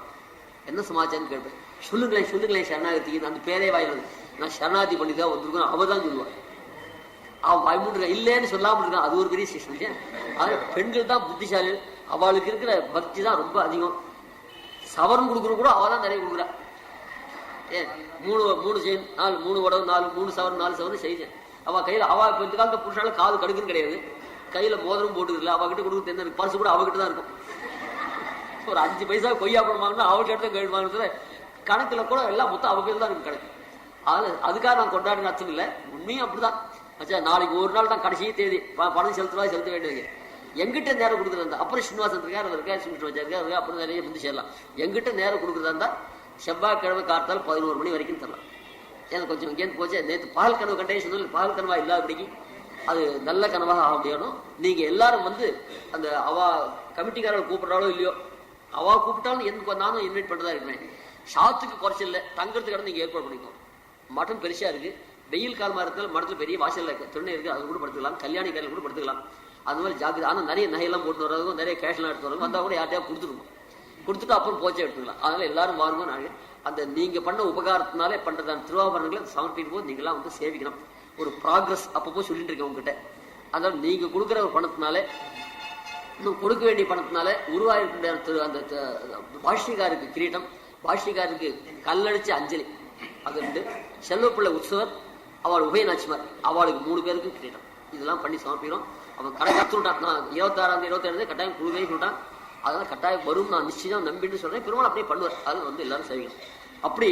என்ன சமாச்சாரம் கேட்பேன், சொல்லுங்களேன் சொல்லுங்களேன் சரணாகத்திக்கு அந்த பேரே வாயில் நான் சரணாகதி பண்ணிதான் வந்திருக்கேன் அவ தான் சொல்லுவான். அவன் வாய் மூடிருக்கான் இல்லைன்னு சொல்லாம இருக்கான். அது ஒரு பெரிய சிஸ்டம் இல்லையா. அது பெண்கள் தான் புத்திசாலி. அவளுக்கு இருக்கிற பக்தி தான் ரொம்ப அதிகம். சவரம் கொடுக்குற கூட அவ தான் நிறைய கொடுக்குறா. மூணு செயின் 3 உடவு 3 சவரம் 4 சவரம் செய்தேன். அவ கையில அவ இந்த காலத்துல புருஷால காது கடுக்குன்னு கிடையாது, கையில மோதிரம் போட்டுக்கல. அவகிட்ட கொடுக்குறது என்ன பர்சு கூட அவகிட்ட தான் இருக்கும். ஒரு 5 பைசா கொய்யா பழம் வாங்கினா அவகிட்ட எடுத்து கைடு வாங்குறது கணக்குல கூட எல்லாம் மொத்தம் அவகிட்ட தான் இருக்கு கணக்கு. அதுக்காக நான் கொண்டாடுற அர்த்தம் இல்லை, உண்மையும் அப்படிதான். ஆச்சா நாளைக்கு ஒரு நாள் தான் கடைசி தேதி பணம் செலுத்த வேண்டியது. எங்கிட்ட நேரம் கொடுக்குறதா அப்புறம் ஸ்ரீனிவாசன் இருக்காரு இருக்கா வச்சிருக்காரு அப்புறம் நிறைய வந்து சேரலாம். எங்கிட்ட நேரம் கொடுக்குறதா இருந்தா செவ்வாய்க்கிழமை காத்தால் 11 மணி வரைக்கும் தரலாம். எனக்கு கொஞ்சம் இங்கேருந்து போச்சு. நேற்று பகல் கனவு கண்டே சொன்ன பகல் கனவா இல்லாதபடிக்கு அது நல்ல கனவாக ஆக முடியணும். நீங்க எல்லாரும் வந்து அந்த அவா கமிட்டிக்காரர்கள் கூப்பிடுறாலோ இல்லையோ, அவா கூப்பிட்டாலும் எந்த நானும் இன்வைட் பண்ணதா இருக்கிறேன். சாத்துக்கு குறைச்சல் இல்லை, தங்கறதுக்கு இடம் நீங்க ஏற்பாடு பண்ணிக்கணும். மட்டம் பெருசா இருக்கு, வெயில் காலமா இருக்கிறது மடத்துல பெரிய வாசல் இருக்கு, திருநெல் இருக்கு, அது கூட படுத்துக்கலாம். கல்யாணி காரில் கூட படுத்துக்கலாம். அந்த மாதிரி ஜாக்கிரதை. ஆனால் நிறைய நகையெல்லாம் போட்டு வர்றதுக்கும் நிறைய கேஷ்லாம் எடுத்து வரதுக்கும் வந்தால் கூட யார்ட்டையா கொடுத்துருக்கோம். கொடுத்துட்டு அப்புறம் போச்சே எடுத்துக்கலாம். அதனால எல்லாரும் வாருங்க. நாங்கள் அந்த நீங்க பண்ண உபகாரத்தினாலே பண்றதான திருவாபரணங்களை சமர்ப்பிக்கும் போது நீங்களாம் வந்து சேவிக்கணும். ஒரு ப்ராக்ரஸ் அப்பப்போ சொல்லிட்டு இருக்கேன் உங்ககிட்ட. அதாவது நீங்க கொடுக்குற ஒரு பணத்தினாலே இன்னும் கொடுக்க வேண்டிய பணத்தினால உருவாயிருக்கின்ற அந்த பாஷ்யக்காருக்கு கிரீட்டம், பாஷ்யக்காருக்கு கல்லடிச்ச அஞ்சலி, அது 2 செல்வப்பிள்ளை உற்சவர் அவள் உபயநாச்சிமார் அவளுக்கு 3 பேருக்கு கிரீட்டம் இதெல்லாம் பண்ணி சமர்ப்பிக்கிறோம். அவன் கடை கற்றுட்டான். நான் 26ஆம் 27 கட்டாயம் குழுவே சொல்லிட்டான். அதனால கட்டாயம் வரும், நான் நிச்சயம் நம்பின்னு சொல்றேன். பெருமாள் அப்படியே பண்ணுவார். அது வந்து எல்லாரும் செய்யணும். அப்படி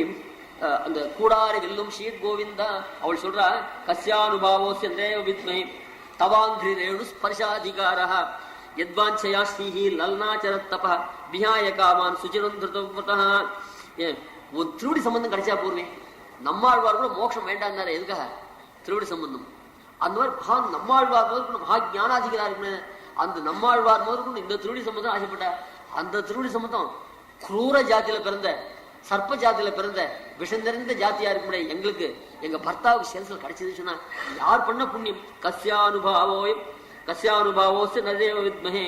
அந்த கூடாரை வெல்லும் ஷீத் கோவிந்தா அவள் சொல்றா கஸ்யானுபாவோஸ்ய தேவ வித்மை தவாங்கிரி ரேணு ஸ்பர்ஷாதிகாரா யத்வாஞ்சயா ஸ்ரீஹி லல்னாச்சரத்தப விஹாய காமான் சுச்சிரந்திருதா. ஒரு திருவடி சம்பந்தம் கிடைச்சா போர்வே. நம்மாழ்வார் கூட மோட்சம் வேண்டாம். எதுக்காக? திருவடி சம்பந்தம். அந்த மாதிரி நம்மாழ்வார் முதற்கொண்டு மகா ஞானாதிகாரா இருக்குன்னு அந்த நம்மாழ்வார் முதற்கொண்டு இந்த திருவடி சம்பந்தம் ஆசைப்பட்ட அந்த திருவடி சம்பந்தம் குரூர ஜாத்தியில பிறந்த சர்ப்ப ஜாத்தியில பிறந்த விஷம் நிறைந்த ஜாத்தியா இருக்க எங்களுக்கு எங்க பர்த்தாவுக்கு சேல்ஸ்ல கிடைச்சது சொன்னா யார் பண்ண புண்ணியம்? கஸ்யானுபாவோஸ்ய நதேவ வித்மஹே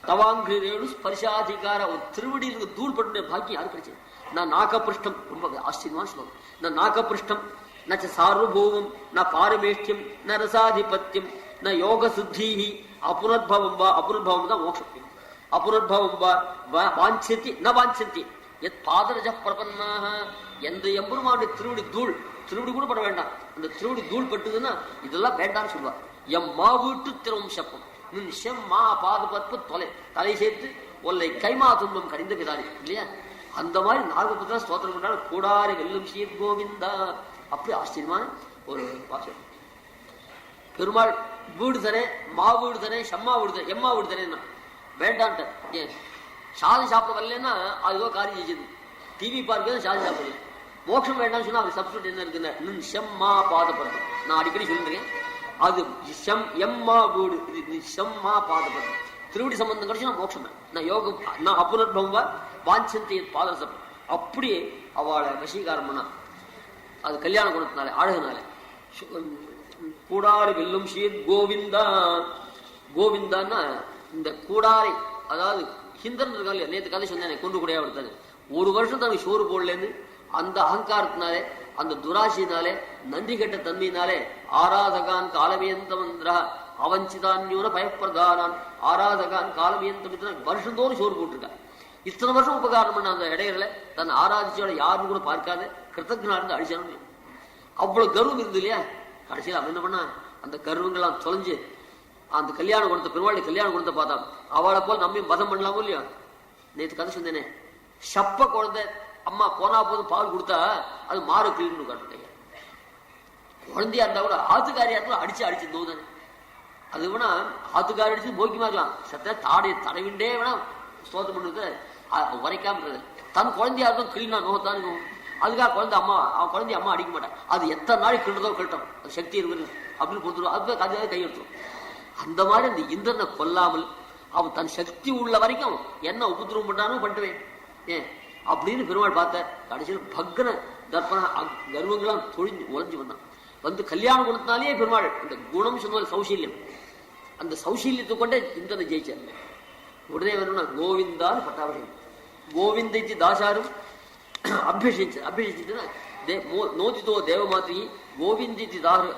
தவாங்கிரி ரேணு ஸ்பர்ஷாதிகார ஒரு திருவடியில் தூள் பட்டு பாக்கி யாரு கிடைச்சது. நான் நாகபிருஷ்டம், ரொம்ப ஆச்சரியமான ஸ்லோகம். நான் நாகபிருஷ்டம் நச்ச சார்வபௌமம் ந பாரமேஷ்டியம் ந ரசாதிபத்தியம் ந யோக சித்தீஹி அபுனர்பவம் வா. அபுனர்பவம் தான் மோட்சம். அபுனர்பவம் வா வாஞ்சந்தி ந வாஞ்சந்தி எத் பாதரஜ பிரபன்னாக. எந்த எம்பெருமானுடைய திருவடி தூள், திருவடி கூட பட வேண்டாம், அந்த திருவடி தூள் பட்டுதுன்னா இதெல்லாம் வேண்டாம்னு சொல்லுவார். எம் மா வீட்டு திரவும் சப்பம் நின் செம் மா பாது பற்பு தொலை தலை சேர்த்து ஒல்லை கைமா துன்பம் கடிந்த பிதானி இல்லையா. அந்த மாதிரி நாகபுத்திரா ஸ்தோத்திரம் பண்றாரு. கூடாரி வெல்லும் ஸ்ரீர் கோவிந்தா. அப்படி ஆச்சரியமான ஒரு வாசகம். பெருமாள் வீடு தானே, மா வீடு தானே, செம்மா வீடு தானே, எம்மா வீடு தானே வேண்டான்ட்ட. ஏன் சாதம் சாப்பிட வரலன்னா அதுவோ காரியம் செஞ்சது. டிவி பார்க்க சாதம் சாப்பிடுது. மோட்சம் வேண்டாம்னு சொன்னா அது சப்ஸ்டியூட் என்ன இருக்குன்னு செம்மா பாதப்பட்டு நான் அடிக்கடி சொல்லிருக்கேன். அது செம் எம்மா வீடு, இது செம்மா பாதப்பட்டு திருவடி சம்பந்தம் கிடைச்சுன்னா மோட்சம். நான் யோகம் நான் அப்புனர்பவா வாஞ்சந்தி பாதம். அப்படியே அவளை வசீகாரம் பண்ணா. அது கல்யாண குணத்தினாலே அழகுனால. கூடாரி வெல்லும் ஸ்ரீர் கோவிந்தா. கோவிந்தான்னா இந்த கூடாரை, அதாவது ஹிந்தன் இருக்காங்க இல்லையா, நேற்று கதை சொன்னேன், கொண்டு கூடையா எடுத்தாரு. ஒரு வருஷம் தனக்கு சோறு போடலேன்னு அந்த அகங்காரத்தினாலே, அந்த துராசினாலே, நன்றி கெட்ட தன்மையினாலே ஆராதகான் காலவேந்தமந்திரா அவஞ்சிதான்யூன பயப்பிரதானான் ஆராதகான் காலவேந்தம் வருஷந்தோறும் சோறு போட்டிருக்கா. இத்தனை வருஷம் உபகாரம் பண்ண அந்த இடையில தன் ஆராதிச்சோட யாருன்னு கூட பார்க்காத கிருத்தஜனா இருந்து அழிச்சானு. அவ்வளவு கர்வம் இருந்து இல்லையா. கடைசியில் அவன் என்ன பண்ணா, அந்த கர்வங்கள்லாம் தொலைஞ்சு அந்த கல்யாண குணத்தை, பெருமாளுடைய கல்யாண குணத்தை பார்த்தா அவளை போல் நம்மையும் மதம் பண்ணலாமோ இல்லையா. நேற்று கதை சொன்னேனே, சப்ப குழந்தை அம்மா போனா போது பால் கொடுத்தா அது மாறு கிளீன்னு காட்டுங்க. குழந்தையா இருந்தா கூட ஆத்துக்காரியா இருந்தாலும் அடிச்சு நோதானே. அது வேணா ஆத்துக்காரி அடிச்சு போக்கியமா இருக்கலாம், சத்த தாடைய தடவிண்டே வேணா ஸ்தோத்திரம் பண்ணுறது உரைக்காம. தன் குழந்தையா இருந்தும் கிளீனா நோத்தானு. அதுக்காக குழந்தை அம்மா, அவன் குழந்தைய அம்மா அடிக்க மாட்டான். அது எத்தனை நாளைக்கு கிட்டதோ கழட்டும், அது சக்தி இருக்குது அப்படின்னு கொடுத்துருவோம். அது கதையாக கையெழுத்துரும். அந்த மாதிரி அந்த இந்திரனை கொல்லாமல் அவன் தன் சக்தி உள்ள வரைக்கும் என்ன உபதிரவம் பண்ணானோ பண்ணிட்டுவேன் ஏன் அப்படின்னு பெருமாள் பார்த்தார். கடைசியில் பக்ன தர்ப்பண கர்வங்களாம் தொழிஞ்சு உழைஞ்சு வந்தான். வந்து கல்யாண குணத்தினாலேயே பெருமாள் இந்த குணம் சொன்ன சௌசல்யம், அந்த சௌசல்யத்தை கொண்டே இந்திரனை ஜெயிச்சார். உடனே வேணும்னா கோவிந்தான்னு பட்டாபிஷேகம். கோவிந்தி தாசாரும் அபிஷேகிச்சுன்னா நோதிதோ தேவமாத்திரி கோவிந்தி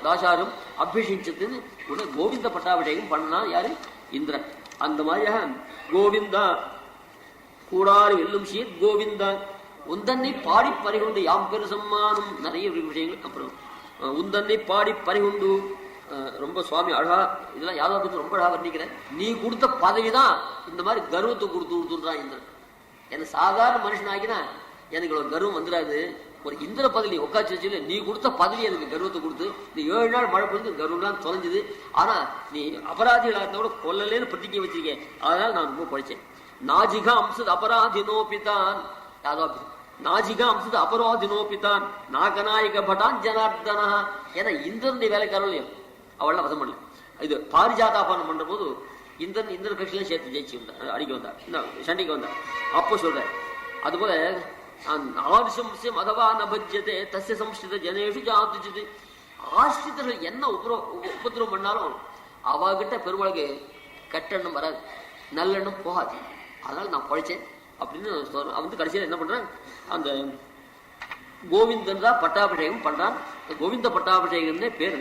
தாசாரும் அபிஷேகிச்சதுன்னு உடனே கோவிந்த பட்டாபிஷேகம் பண்ணா யாரு, இந்திரன். அந்த மாதிரியாக கோவிந்தா கூடாறு வெல்லும் சீர் கோவிந்தா உந்தன்னை பாடி பறிகொண்டு யாம் பெரு சம்மானம். நிறைய விஷயங்கள். அப்புறம் உந்தன்னை பாடி பறிகொண்டு ரொம்ப சுவாமி அழகா இதெல்லாம் யாதவ பத்தி ரொம்ப அழகா வர்ணிக்கிறேன். நீ கொடுத்த பதவிதான் இந்த மாதிரி கர்வத்தை கொடுத்துறான் இந்திரன். என்ன சாதாரண மனுஷன் ஆகினா எனக்கு இவ்வளவு கர்வம் வந்துடாது. ஒரு இந்திர பதவி உட்காந்து வச்சு நீ கொடுத்த பதவி எனக்கு கர்வத்தை கொடுத்து இந்த 7 நாள் மழை பொழுது கர்வம்லாம் தொலைஞ்சுது. ஆனா நீ அபராதிகளா இருந்தா கூட கொல்லலேன்னு பிரதிஜை வச்சிருக்கேன். அதனால நான் ரொம்ப படிச்சேன். நாஜிகா அம்சது அபராதினோபிதான், நாஜிகா அம்சது அபராதினோபிதான் நாகநாயக பட்டான் ஜனார்தனா. ஏன்னா இந்திரனுடைய வேலைக்காரன் அவள்லாம் வசம் பண்ணல. இது பாரிஜாதாபானம் பண்ற போது இந்திரன் கட்சியில சேர்த்து ஜெயிச்சு வந்தார், அடிக்க வந்தார், சண்டைக்கு வந்தார். அப்போ சொல்ற அதுபோல ஆதிசம்சம் அதவா நபஜ்யதே தஸ்ய சம்ஸ்கிருத ஜனேஷு ஜாதிச்சது. ஆசிரியர்கள் என்ன உபத்திரவம் பண்ணாலும் அவகிட்ட பெருமாளுக்கு கெட்டெண்ணம் வராது, நல்லெண்ணம் போகாது. அதனால நான் பழிச்சேன் அப்படின்னு சொல்றேன். அவன் வந்து கடைசியில் என்ன பண்றான், அந்த கோவிந்தன் தான் பட்டாபிஷேகம் பண்றான். கோவிந்த பட்டாபிஷேகம்னே பேரு.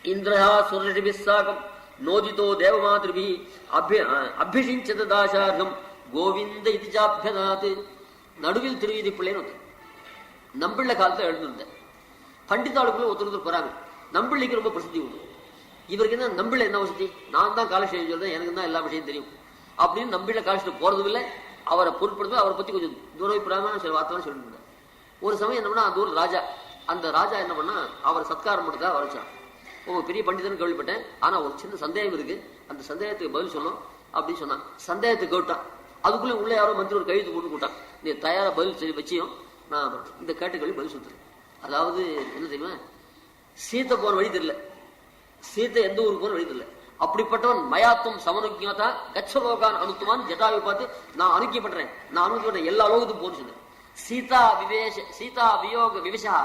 இந்திரா சுரஷி விசாகம் நோதிதோ தேவமாதிருபி அபிஷிஞ்சத தாசார்கம் கோவிந்த இதிஜாபியதாது. நடுவில் திருவீதி பிள்ளைன்னு நம்பிள்ள காலத்தில் எழுந்திருந்தேன். பண்டிதாளுக்குள்ள ஒருத்தர் போறாங்க. நம்பிள்ளைக்கு ரொம்ப பிரசித்தி உண்டு. இவருக்கு என்ன நம்பிள்ள என்ன வசதி, நான் தான் காலேஜ் சொல்றேன், எனக்கு தான் எல்லா விஷயம் தெரியும் அப்படின்னு நம்பிள்ள காலேஜ் போறதும் இல்லை. அவரை பொருட்படுத்த அவரை பத்தி கொஞ்சம் தூரபிராயமான சில வார்த்தை சொல்லிட்டு இருந்தார். ஒரு சமயம் என்ன பண்ணா, அந்த ஊர் ராஜா, அந்த ராஜா என்ன பண்ணா அவர் சத்காரம் பண்ணுறதா வரைச்சான். உங்க பெரிய பண்டிதன் கேள்விப்பட்டேன், ஆனா ஒரு சின்ன சந்தேகம் இருக்கு, அந்த சந்தேகத்துக்கு பதில் சொல்லும் அப்படின்னு சொன்னான். சந்தேகத்தை கேட்டான். அதுக்குள்ளே உள்ள யாரோ மந்திரி ஒரு கழுத்து போட்டு கூட்டான். நீ தயாரா பதில் சொல்லி வச்சியும் நான் இந்த கேட்டுக்கொள்ளி பதில் சொல்றேன். அதாவது என்ன தெரியுமா, சீத்தை போன வழி தெரியல, சீத்தை எந்த ஊருக்கு போன வழி தெரியல. அப்படிப்பட்டவன் மயாத்தும் சமனுக்கியதா கச்சலோகான் அனுத்துவான் ஜட்டாவை பார்த்து நான் அனுக்கியப்படுறேன், நான் அனுப்பிப்பட்டேன் எல்லா லோகத்துக்கும் போன்னு சொன்னேன். சீதா வியோக விவசா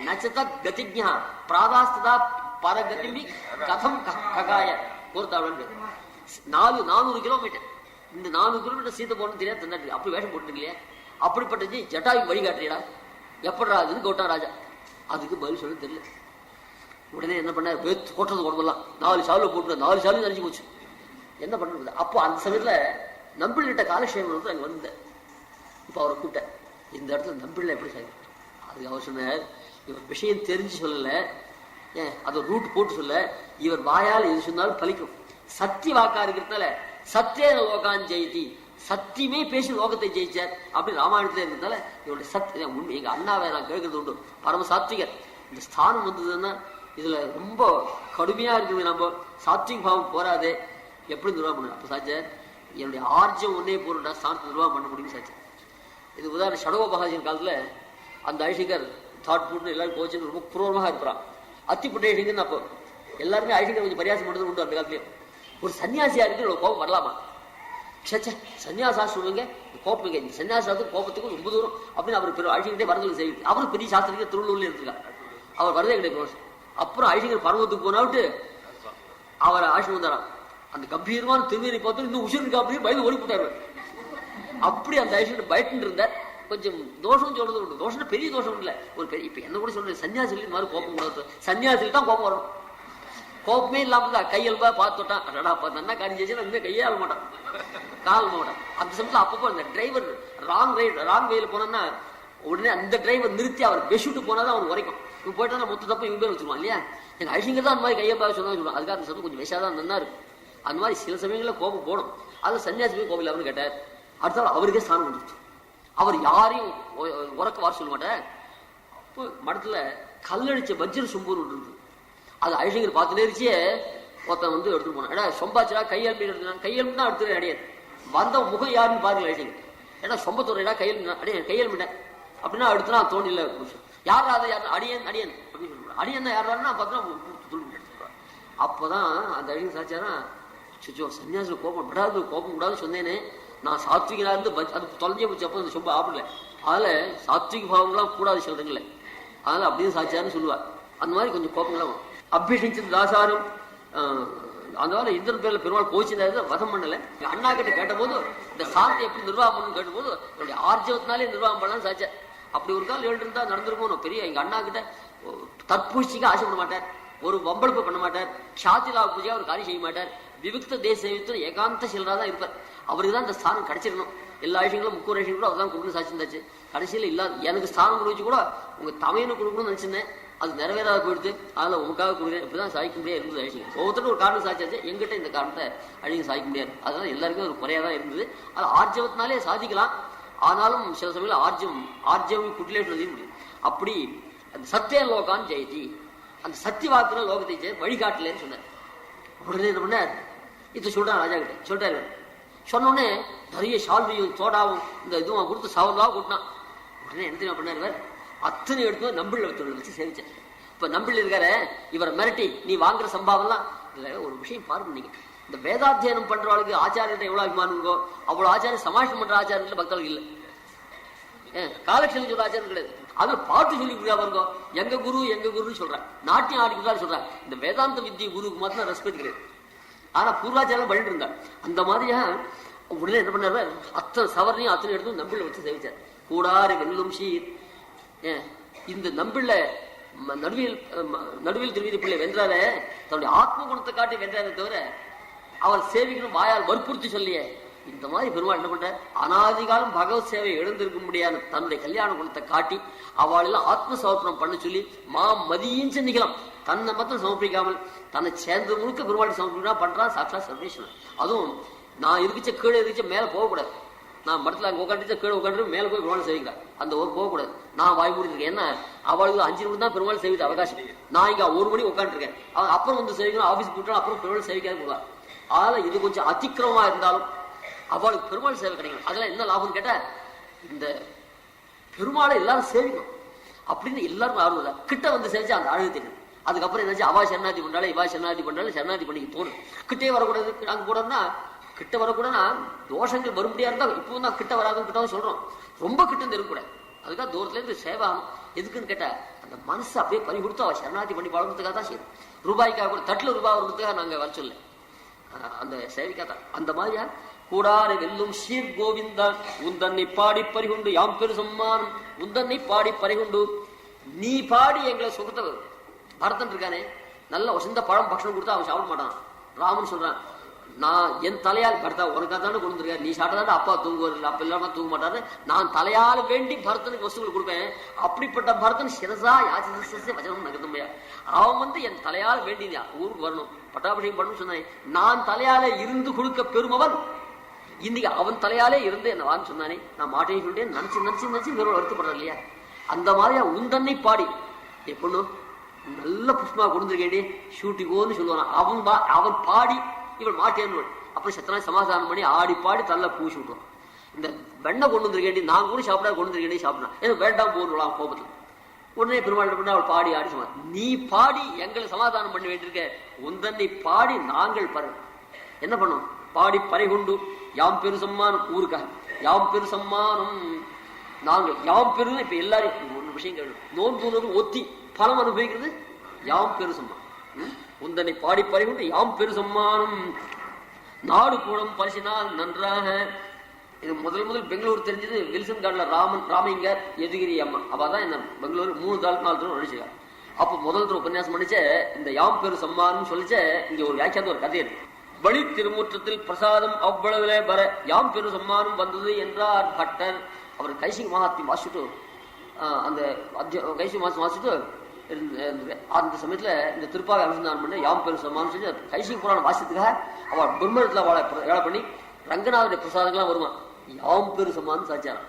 நச்சத கதிஜா பிராதாஸ்ததா பரகதி கதம் ககாய பொறுத்தாவன். 400 கிலோமீட்டர், இந்த 400 கிலோமீட்டர் சீத்தை போகணும்னு தெரியாது தந்தாட்டு அப்படி வேஷம் போட்டுருக்கலையே, அப்படிப்பட்டது ஜட்டாயு வழிகாட்டுறியடா, எப்படா அதுன்னு கேட்டான் ராஜா. அதுக்கு பதில் சொல்ல தெரியல. உடனே என்ன பண்ண, கொட்டுறது உடம்பெல்லாம் 4 சாலில் போட்டு 4 சாலும் நினைச்சு போச்சு. என்ன பண்றது? அப்போ அந்த சமயத்துல நம்பிள்ளிட்ட காலக்ஷேபம் வந்து அங்கே வந்தேன். இப்போ அவரை கூப்பிட்டேன், இந்த இடத்துல நம்பிள்ள எப்படி சார்? அதுக்கு அவர் சொன்னார், இவர் விஷயம் தெரிஞ்சு சொல்லல, அதை ரூட் போட்டு சொல்ல, இவர் வாயால் எது சொன்னாலும் பலிக்கும். சத்திய வாக்கா இருக்கிறதுனால சத்திய லோகான் ஜெயதி, சத்தியமே பேசி லோகத்தை ஜெயிச்சார் அப்படி ராமாயணத்துல இருக்கிறதுனால இவருடைய சத்தியம் உண்மை. எங்க அண்ணாவை நான் கேட்கறது உண்டு, பரம சாத்விகர். இந்த ஸ்தானம் வந்ததுன்னா இதுல ரொம்ப கடுமையா இருக்குது, நம்ம சாத்விக் பாவம் போராதே, எப்படி நிர்வாகம் பண்ண? அப்ப சாச்சார், என்னுடைய ஆர்ஜம் ஒன்னே போறா ஸ்தானத்தை நிர்வாகம் பண்ண முடியும்னு சாச்சார். இது உதாரணம் ஷடகோபகாசின் காலத்துல அந்த ஐஷிகர் தாட் போட்டு எல்லாரும் கோச்சு ரொம்ப குரூரமாக இருக்கிறான். அத்திப்பட்ட ஐஷிங்கன்னு அப்போ எல்லாருமே ஐஷிகர் கொஞ்சம் பரியாசம் பண்ணுறது உண்டு. அந்த காலத்துலயும் ஒரு சன்னியாசியா இருக்கு கோபம் வரலாமா? சச்சா சன்னியாசா சொல்லுங்க, கோப்பங்க, இந்த சன்னியாசத்துக்கு கோபத்துக்கும் ரொம்ப தூரம் அப்படின்னு அவர் பெரிய ஐஷிகிட்டே வரதுக்கு செய்யுது. அவரும் பெரிய சாஸ்திரிக்க திருவள்ளூர்ல இருந்திருக்கார், அவர் வரதே கிடையாது. அப்புறம் ஐஷிகர் பர்வத்துக்கு போனாவிட்டு அவர் ஆட்சி வந்தாராம். அந்த கம்பீரமான திருநீரை பார்த்து இன்னும் உசிருக்கு அப்படின்னு பயந்து ஓடி போட்டாரு. அப்படி அந்த ஐஷிகர் பயட்டு இருந்தார். கொஞ்சம் தோஷம் சொல்றது உண்டு, தோஷம் பெரிய தோஷம் இல்லை, ஒரு பெரிய. இப்ப என்ன கூட சொல்றேன், சன்னியாசிகள் இந்த மாதிரி கோபம் கூடாது, சன்னியாசிகள் தான் கோபம் வரும். கோபமே இல்லாம தான் கையல்பா பார்த்துட்டான், அடடா பார்த்தா காரியம் இந்த கையாள மாட்டான், கால் மாட்டான். அந்த சமயத்துல அப்பப்போ அந்த டிரைவர் ராங் வேல போனா உடனே அந்த டிரைவர் நிறுத்தி அவர் பெஷூட்டு போனாதான் அவனுக்கு உரைக்கும். இவன் போயிட்டா மொத்த தப்ப இவங்க பேர் வச்சிருவான் இல்லையா? எங்க ஐஷிங்க தான் அந்த மாதிரி கையப்பா சொல்லுவாங்க. அதுக்காக அந்த சமயம் கொஞ்சம் விஷாதான் நல்லா இருக்கும். அந்த மாதிரி சில சமயங்களில் கோபம் போடும். அது சன்னியாசிமே கோபம் இல்லாமல் கேட்டார். அடுத்த அவருக்கே ஸ்தானம் வந்துருச்சு. அவர் யாரையும் உறக்க வார சொல்ல மாட்டார். அப்போ மடத்துல கல்லடிச்ச வஜ்ர சொம்பூர் இருந்தது. அது ஐஷிங்கர் பார்த்து நேரிச்சே ஒருத்தன் வந்து எடுத்துட்டு போனான். ஏன்னா சொம்பாச்சா கையெழுப்பி எடுத்துனான், கையெழுப்பு தான் எடுத்துட்டு அடையாது. வந்த முகம் யாருன்னு பாருங்க ஐஷிங்கர். ஏன்னா சொம்பத்துறையா கையெழுப்பிட்டேன் அப்படின்னா அடுத்துனா தோண்டில யாரா அதை யாரும் அடியன் அப்படின்னு சொல்லுவாங்க. அடியன் யாராருன்னா பார்த்தா அப்பதான் அந்த அழிவு சாச்சாரா, சுச்சோ சன்னியாசில கோபம் விடாது, கோபம் விடாது சொன்னேனே, நான் சாத்விகனா இருந்து அது தொலைஞ்சே போச்சு. அப்போ அந்த சொம்ப ஆப்பிடல. அதுல சாத்விக பாவங்கள்லாம் கூடாது சொல்றீங்களே, அதனால அப்படின்னு சாச்சாருன்னு சொல்லுவார். அந்த மாதிரி கொஞ்சம் கோபங்களாம் அபிஷேகிச்சது தாசாரும். அந்த மாதிரி இந்திரன் பேர்ல பெருமாள் கோச்சிருந்தாரு, வதம் பண்ணல. அண்ணா கிட்ட கேட்ட போது இந்த சாந்தி எப்படி நிர்வாகம் பண்ணு கேட்ட போது என்னுடைய ஆர்ஜவத்தினாலே நிர்வாகம் பண்ணலாம் சாச்சா. அப்படி ஒரு கால் எழுந்திருந்தா நடந்திருக்கும். பெரிய எங்க அண்ணா கிட்ட தற்பூச்சிக்கு ஆசைப்பட மாட்டார், ஒரு வம்பெடுப்பு பண்ண மாட்டார், சாத்திலா பூஜையா ஒரு காரியம் செய்ய மாட்டார், விவிக்த தேச சேவித்தம் ஏகாந்த சிலரா தான் இருப்பார். அவருக்கு தான் இந்த ஸ்தானம் கிடைச்சிடணும். எல்லா விஷயங்களும் முக்கிய விஷயம் கூட அவர் தான் கொடுக்கணும் சாட்சியிருந்தாச்சு. கடைசியில் இல்லாத எனக்கு ஸ்தானம் கொடுத்து கூட உங்க தமையனு கொடுக்கணும்னு நினைச்சிருந்தேன், அது நிறைவேறாத போயிடுது, அதில் உங்களுக்காக கொடுக்குறேன். இப்படிதான் சாய்க்க முடியாது இருந்தது அழிச்சிங்க. ஒவ்வொருத்தரும் ஒரு காரணம் சாய்ச்சாச்சு, எங்கிட்ட இந்த காரணத்தை அழிங்க சாய்க்க முடியாது. அதனால எல்லாருமே ஒரு குறையா தான் இருந்தது. அது ஆர்ஜவத்தினாலே சாதிக்கலாம். ஆனாலும் சில சமயம் ஆர்ஜவம் குட்டிலேஷன் முடியும். அப்படி அந்த சத்திய லோகான் ஜெயதி, அந்த சத்திய வாக்குல லோகத்தை வழிகாட்டலன்னு சொன்னார். உடனே என்ன பண்ணார், இதை சொல்றான் ராஜா கிட்ட. சொல்றாரு, சொன்னோடனே நிறைய ஷால்வையும் தோடாவும் இந்த இதுவும் கொடுத்து சவர்லாவும் கூட்டினான். உடனே என்ன தெரியுமா பண்ணார், அத்தனை எடுத்து நம்பிள்ள வச்சு சேவிச்சேன். இப்ப நம்பிள்ள இருக்காரு, இவரை மிரட்டி நீ வாங்குற சம்பாவெல்லாம் இல்ல. ஒரு விஷயம் பாருங்க, நீங்க இந்த வேதாத்தியனம் பண்றவளுக்கு ஆச்சாரியத்தை எவ்வளவு அபிமானம் இருக்கோ அவ்வளவு ஆச்சாரம் சமாஷம் பண்ற ஆச்சாரத்துல பக்தர்கள் இல்லை. காலக்ஷேபம் சொல்ற ஆச்சாரம் கிடையாது. அது பாட்டு சொல்லி கொடுக்காம இருக்கோம், எங்க குருன்னு சொல்றாங்க, நாட்டியம் ஆடிக்கிறாரு சொல்றாங்க. இந்த வேதாந்த வித்திய குருக்கு மாத்திரம் ரெஸ்பெக்ட் கிடையாது. ஆனா பூர்வாச்சாரம் பண்ணிட்டு இருந்தா அந்த மாதிரியா. உடனே என்ன பண்ணாரு, அத்தனை சவரனையும் அத்தனை எடுத்து நம்பிள்ள வச்சு சேவிச்சார். கூடாறு வெல்லும் ஷீர். இந்த நம்பிள்ள நடுவில் திருவிதி பிள்ளை வென்றாரே, தன்னுடைய ஆத்ம குணத்தை காட்டி வென்றாரே தவிர அவர் சேவிக்கணும் வாயால் வற்புறுத்தி சொல்லியே. இந்த மாதிரி பெருமாள் என்ன பண்ற, அனாதிகாலம் பகவத் சேவை எழுந்திருக்க முடியாத தன்னுடைய கல்யாண குணத்தை காட்டி அவளெல்லாம் ஆத்ம சமர்ப்பணம் பண்ண சொல்லி மதியும் சிந்திக்கலாம். தன்னை மட்டும் சமர்ப்பிக்காமல் தன்னை சேர்ந்து முழுக்க பெருமாள் சமர்ப்பிக்கா பண்றான் சாட்சா சர்வேஸ்வரன். அதுவும் நான் இருந்துச்ச கீழே இருந்துச்ச மேல போகக்கூடாது. நான் மடத்துல அங்கே உட்காந்துச்சா கீழே உட்காந்து மேல போய் பெருமாள் சேவிக்கிறேன். அந்த ஒரு போகக்கூடாது. நான் வாய் மூடிருக்கேன். என்ன அவளுக்கு 5 நிமிடம் தான் பெருமாள் சேவித்த அவகாசம். நான் இங்க 1 மணி உட்காந்துருக்கேன். அப்புறம் வந்து சேவிக்கணும், ஆபீஸ் போட்டாலும் அப்புறம் பெருமாள் சேவிக்காது போடுவார். அதனால இது கொஞ்சம் அதிக்கிரமமா இருந்தாலும் அவளுக்கு பெருமாள் சேவை கிடைக்கும். அதெல்லாம் என்ன லாபம் கேட்ட, இந்த பெருமாளை எல்லாரும் சேவிக்கணும் அப்படின்னு எல்லாருக்கும் ஆர்வம் இல்லை. கிட்ட வந்து சேவிச்சு அந்த அழகு தெரியும். அதுக்கப்புறம் என்னாச்சு, அவா சரணாதி பண்ணாலும் இவா சரணாதி பண்ணாலும் சரணாதி பண்ணிக்க தோணும். கிட்டே வரக்கூடாது. நாங்க போனோம்னா கிட்ட வரக்கூடாதுன்னா தோஷங்கள் வரும்படியா இருந்தா இப்போ தான் கிட்ட வராதுன்னு கிட்ட சொல்றோம். ரொம்ப கிட்ட இருந்து இருக்கக்கூடாது. அதுக்காக தூரத்துல இருந்து சேவை ஆகும். எதுக்குன்னு கேட்டா, அந்த மனசு அப்படியே பறி கொடுத்து அவ சரணாதி பண்ணி பழகிறதுக்காக தான் செய்யும். ரூபாய்க்காக கூட தட்டுல ரூபாய் வருவதுக்காக நாங்க வர சொல்ல. அந்த சேவிக்காதான். அந்த மாதிரியா கூடார வெல்லும் சீர் கோவிந்தா உந்தன்னை பாடி பறிகொண்டு யாம் பெரு சம்மானம் உந்தன்னை பாடி பறிகொண்டு நீ பாடி எங்களை சுகத்தை. பரதன் இருக்கானே நல்ல வசந்த பழம் பட்சணம் கொடுத்தா அவன் சாப்பிட மாட்டான். ராமன் சொல்றான், நான் என் தலையால் பரதா உனக்காக தானே கொண்டு வந்திருக்கேன், நீ சாப்பிட்டா அப்பா தூங்குவார், அப்ப இல்லாம தூங்க மாட்டாரு, நான் தலையால் வேண்டி பரதனுக்கு வஸ்துகள் கொடுப்பேன். அப்படிப்பட்ட பரதன் சிரசா யாச்சி வச்சனம் நகர்ந்தமையா, அவன் என் தலையால் வேண்டியா ஊருக்கு வரணும் பட்டாபிஷேகம் பண்ணணும் சொன்னேன். நான் தலையால இருந்து கொடுக்க பெருமவன் இன்னைக்கு அவன் தலையாலே இருந்து என்ன வான்னு சொன்னானே, நான் மாட்டேன்னு சொல்லிட்டேன். நினைச்சு நினைச்சு நினைச்சு இவரோட வருத்தப்படுற இல்லையா? அந்த மாதிரியா உந்தன்னை பாடி எப்பொண்ணு நல்ல புஷ்மா கொடுத்துருக்கேண்டி ஷூட்டிங்கோன்னு சொல்லுவான். அவன் பாடி இவன் மாட்டேன்னு அப்புறம் சத்தனா சமாதானம் பண்ணி ஆடி பாடி தள்ள பூசி விட்டுவான். இந்த வெண்ணெய் கொண்டு வந்திருக்கேண்டி நான் கூட சாப்பிடா கொண்டு வந்திருக்கேண்டி சாப்பிடலாம் எனக்கு வேண்டாம் போடலாம் கோபத்தில். உடனே பெருமாள் பண்ண அவள் பாடி ஆடி சொன்னான், நீ பாடி எங்களை சமாதானம் பண்ண வேண்டியிருக்க, உந்தன்னை பாடி நாங்கள் பர என்ன பண்ணோம் பாடி பறைகொண்டு யாம் பெரு சம்மானம் ஊருக்கா யாம் பெரு சம்மானம் நாங்கள் யாம் பெரு. இப்ப எல்லாரும் ஒரு விஷயம் கேள்வி, நோன்பு ஒத்தி பலம் அனுபவிக்கிறது யாம் பெரு சம்மானம். உந்தனை பாடி பறிகொண்டு யாம் பெரு சம்மானம் நாடு கூடம் பரிசினால் நன்றாக. இது முதல் பெங்களூர் தெரிஞ்சது வில்சன் கார்டுல ராமலிங்கர் எதுகிரி அம்மா அவதான் என்ன பெங்களூர் 3 நாள் 4 தடவை நடிச்சார். அப்போ முதல் உபன்யாசம் பண்ணிச்ச இந்த யாம் பெரு சம்மானம் சொல்லிச்ச. இங்க ஒரு வியாக்கியான ஒரு கதை இருக்கு. வழி திருமுற்றத்தில் பிரசாதம் அவ்வளவுல வர யாம் பெரு சம்மானம் வந்தது என்றார் பட்டர். அவர் கைசிங் மகாத்மி வாசிட்டு அந்த கைசிங் மாசம் வாசிட்டு அந்த சமயத்துல இந்த திருப்பாவை அனுசந்தானம் பண்ண யாம் பெரு சம்மானம் சொல்லி கைசிங் புராணம் வாசித்துக்காக அவள் பிரம்மணத்துல அவளை வேலை பண்ணி ரங்கநாதனுடைய பிரசாதங்கள்லாம் வருவான். யாம் பெரு சம்மானம் சாச்சாராம்.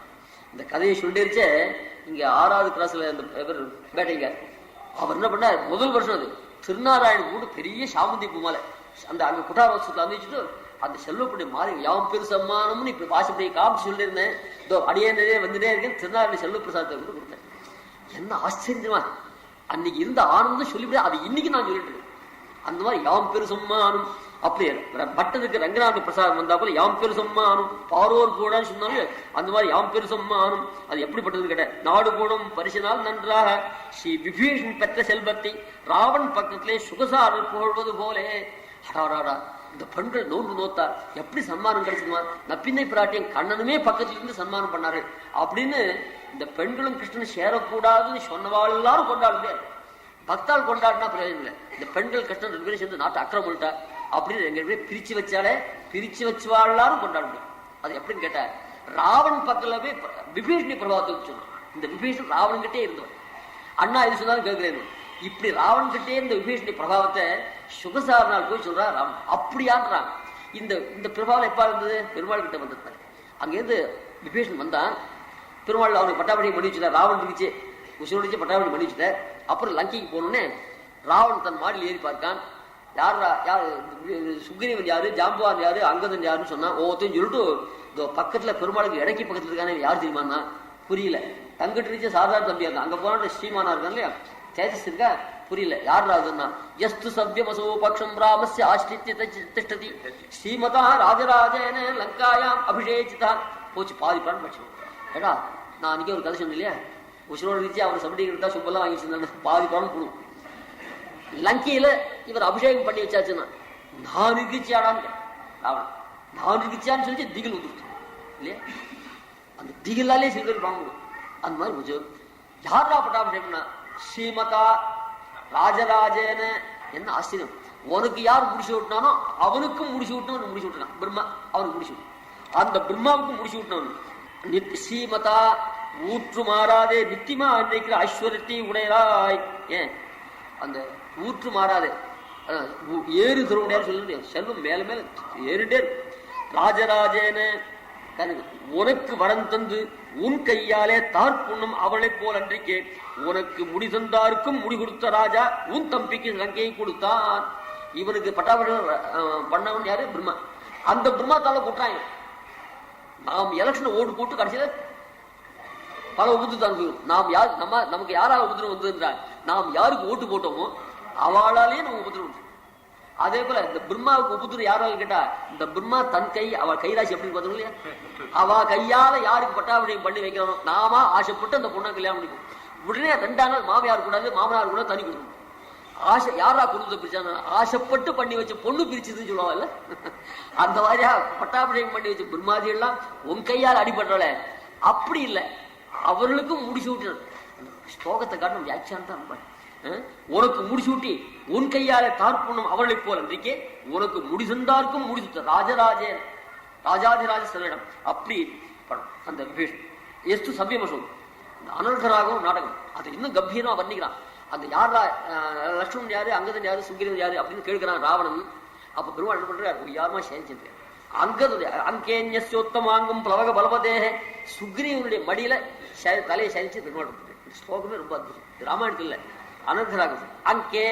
இந்த கதையை சொல்லிருச்சே. இங்க 6வது கிளாஸ்ல அந்த பேட்டைங்க அவர் என்ன பண்ணார், முதல் வருஷம் அது திருநாராயணன் கூட பெரிய சாமந்தி பூ மாலை அந்த அங்க குட்டாரவசத்துல அந்திச்சுட்டு அந்த செல்வப்படி மாறி யாம் பெரு சம்மானம்னு இப்ப வாசிப்படி காமிச்சு சொல்லியிருந்தேன். இதோ அடியே வந்துட்டே இருக்கேன். திருநாராயண செல்வ பிரசாதத்தை வந்து கொடுத்தேன். என்ன ஆச்சரியமா அன்னைக்கு இருந்த ஆனந்தம் சொல்லிவிட அது இன்னைக்கு நான் சொல்லிட்டு இருக்கேன். அந்த மாதிரி யாம் பெரு சம்மானம் அப்படியே பட்டனுக்கு ரங்கநாத பிரசாதம் வந்தா போல யாம் பெரு சம்மானம் பாரோர் கூடான்னு சொன்னாலும் அந்த மாதிரி யாம் பெரு சம்மானம் அது எப்படிப்பட்டது கேட்ட. நாடு கூடம் பரிசினால் நன்றாக ஸ்ரீ விபீஷன் பெற்ற செல்வத்தை ராவன் பக்கத்திலே சுகசாரர் புகழ்வது போலே. அடாடாடா இந்த பெண்கள் நோன்பு நோத்தா எப்படி சன்மானம் கிடைச்சிருமா, நப்பின்னை பிராட்டியும் கண்ணனுமே பக்கத்துல இருந்து சன்மானம் பண்ணாரு அப்படின்னு இந்த பெண்களும் கிருஷ்ணன் சேரக்கூடாதுன்னு சொன்னவாள் எல்லாரும் கொண்டாட முடியாது. பக்தால் கொண்டாடினா பிரயோஜனம் இல்லை. இந்த பெண்கள் கிருஷ்ணன் 2 பேரும் சேர்ந்து நாட்டை அக்கிரமிட்டா அப்படின்னு 2 பேரும் பிரிச்சு வச்சாலே பிரிச்சு வச்சுவாள் எல்லாரும் கொண்டாட முடியும். அது எப்படின்னு கேட்டா ராவன் பக்கத்துல போய் விபீஷணி பிரபாவத்தை சொல்லணும். இந்த விபீஷன் ராவன் கிட்டே இருந்தவன். அண்ணா இது சொன்னாலும் கேட்கிறேன். இப்படி ராவன் கிட்டே இருந்த விபீஷணி பிரபாவத்தை சுகசாரனால் போய் சொல்றா ராவன். அப்படியான்றான். இந்த பிரபாவம் எப்ப இருந்தது, பெருமாள் கிட்ட வந்திருந்தாரு. அங்கிருந்து விபீஷன் வந்தான். பெருமாள் அவனுக்கு பட்டாபடி பண்ணி வச்சுட்டார். ராவன் இருந்துச்சு உசுரோடிச்சு பட்டாபடி பண்ணி வச்சுட்டார். அப்புறம் லங்கைக்கு போனோடனே ராவன் தன் மாடியில் ஏறி பார்த்தான். யார் சுக்ரீவன் யாரு, ஜாம்பவான் யாரு, அங்கதன் யாருன்னு சொன்னா ஒவ்வொருத்தையும் சொல்லிட்டு இதோ பக்கத்துல பெருமாளுக்கு இடைக்கு பக்கத்துல இருக்கானே யார் தெரியுமான்னா புரியல. தங்கிட்டு இருந்துச்சு சாதாரண தம்பியா இருந்தான். அங்க போன ஸ்ரீமானா இருக்கான் இல்லையா தேஜஸ் இருக்கா புரியல. யார் ராஜன்னா எஸ்து சவ்யமசோ பக்ஷம் ராமஸ்ய ஆஷ்டித்ய திஷ்டதி ஸ்ரீமதா ராஜராஜேன லங்காயாம் அபிஷேகிதான். போச்சு பாதி பிரான் பட்சம். ஏடா நான் அன்னைக்கு ஒரு கதை சொன்னேன் இல்லையா, உசுரோடு இருந்துச்சு அவர் சபடிக்கிறதா சும்பெல்லாம் வாங்கி வச்சிருந்தாங்க. பாதி பிரான் போடும். லங்கையில இவர் அபிஷேகம் பண்ணி வச்சாச்சுன்னா நான் இருக்கிச்சியாடான்னு ராவணன் நான் இருக்கிச்சியான்னு சொல்லிட்டு திகில் வந்துருச்சு இல்லையா. அந்த திகிலாலே சிறுகள் வாங்கணும். அந்த மாதிரி போச்சு. யாரா பட்டாபிஷேகம்னா ஸ்ரீமதா ராஜராஜேன. என்ன ஆச்சரியம், உனக்கு யார் முடிச்சு விட்டானோ அவனுக்கும் முடிச்சு விட்டவன் முடிச்சு விட்டான். பிரம்மா அவனுக்கு முடிச்சு விட்டான். அந்த பிரம்மாவுக்கும் முடிச்சு விட்டவன் ஸ்ரீமதா ஊற்று மாறாதே நித்தியமா அன்னைக்கு ஐஸ்வர்யத்தை உடையராய். ஏன் அந்த ஊற்று மாறாதே ஏறு தருவனையார் சொல்ல செல்வம் மேல மேல ஏறிட்டே ராஜராஜேன உனக்கு வரம் தந்து உன் கையாலே தார்ப்புண்ணும் அவளை போல் அன்றைக்கே உனக்கு முடி தந்தாருக்கும் முடி கொடுத்த ராஜா உன் தம்பிக்கு லங்கையை கொடுத்தான். இவனுக்கு பட்டாபிஷேகம் பண்ணவன் யாரு, பிரம்மா. அந்த பிரம்மா தால கூட்டாங்க. நாம் எலெக்ஷன் ஓட்டு போட்டு கடைசியில பல உபுத்திரம் நாம் யார் நமக்கு யாரால உபுத்திரம் வந்ததுன்றார். நாம் யாருக்கு ஓட்டு போட்டோமோ அவளாலேயே நம்ம உபுத்திரம். அதே போல இந்த பிரம்மாவுக்கு உபுத்திரம் யாரால கேட்டா இந்த பிரம்மா தன் கை அவள் கைராசி எப்படி பார்த்தோம் இல்லையா, அவ கையால யாருக்கு பட்டாபிஷேகம் பண்ணி வைக்கணும் நாம ஆசைப்பட்டு அந்த பொண்ணை கல்யாணம் பண்ணிக்கும். உடனே 2ஆம் நாள் மாமியார் கூடாது மாமனார் கூட தனி கொடுக்கணும். ஆசை யாரா குடும்பத்தை பிரிச்சாங்க? ஆசைப்பட்டு பண்ணி வச்ச பொண்ணு பிரிச்சுதுன்னு சொல்லுவாங்கல்ல, அந்த மாதிரியா பட்டாபிஷேகம் பண்ணி வச்ச பிரம்மாதி எல்லாம் உன் கையால் அடிபடுறல அப்படி இல்லை, அவர்களுக்கும் முடிச்சு விட்டு ஸ்லோகத்தை காட்டும் வியாக்கியானம் தான். உனக்கு முடிசூட்டி உன் கையால தார்ப்புண்ணும் அவர்களை போல இன்றைக்கே உனக்கு முடிசந்தார்க்கும் முடிசுத்த ராஜராஜன் ராஜாதிராஜ சரணம் அப்படி படம். அந்த விபீஷன் எஸ்து சவ்யமசம் அனர்த்தராகவும் நாடகம் அது இன்னும் கம்பீரமா வர்ணிக்கிறான். அந்த யாரா லட்சுமணன் யாரு, அங்கதன் யாரு, சுக்கிரன் யாரு அப்படின்னு கேட்கிறான் ராவணன். அப்ப பெருமாள் என்ன பண்றாரு, ஒரு யாருமா சேர்ந்து அங்கதுடைய அங்கேன்யோத்தமாங்கும் பிளவக பலபதேக சுக்ரீவனுடைய மடியில தலையை சரிச்சு பெருமாள். ஸ்லோகமே ரொம்ப அற்புதம். ராமாயணத்தில் இல்ல, அனர்த்தராகம். அங்கே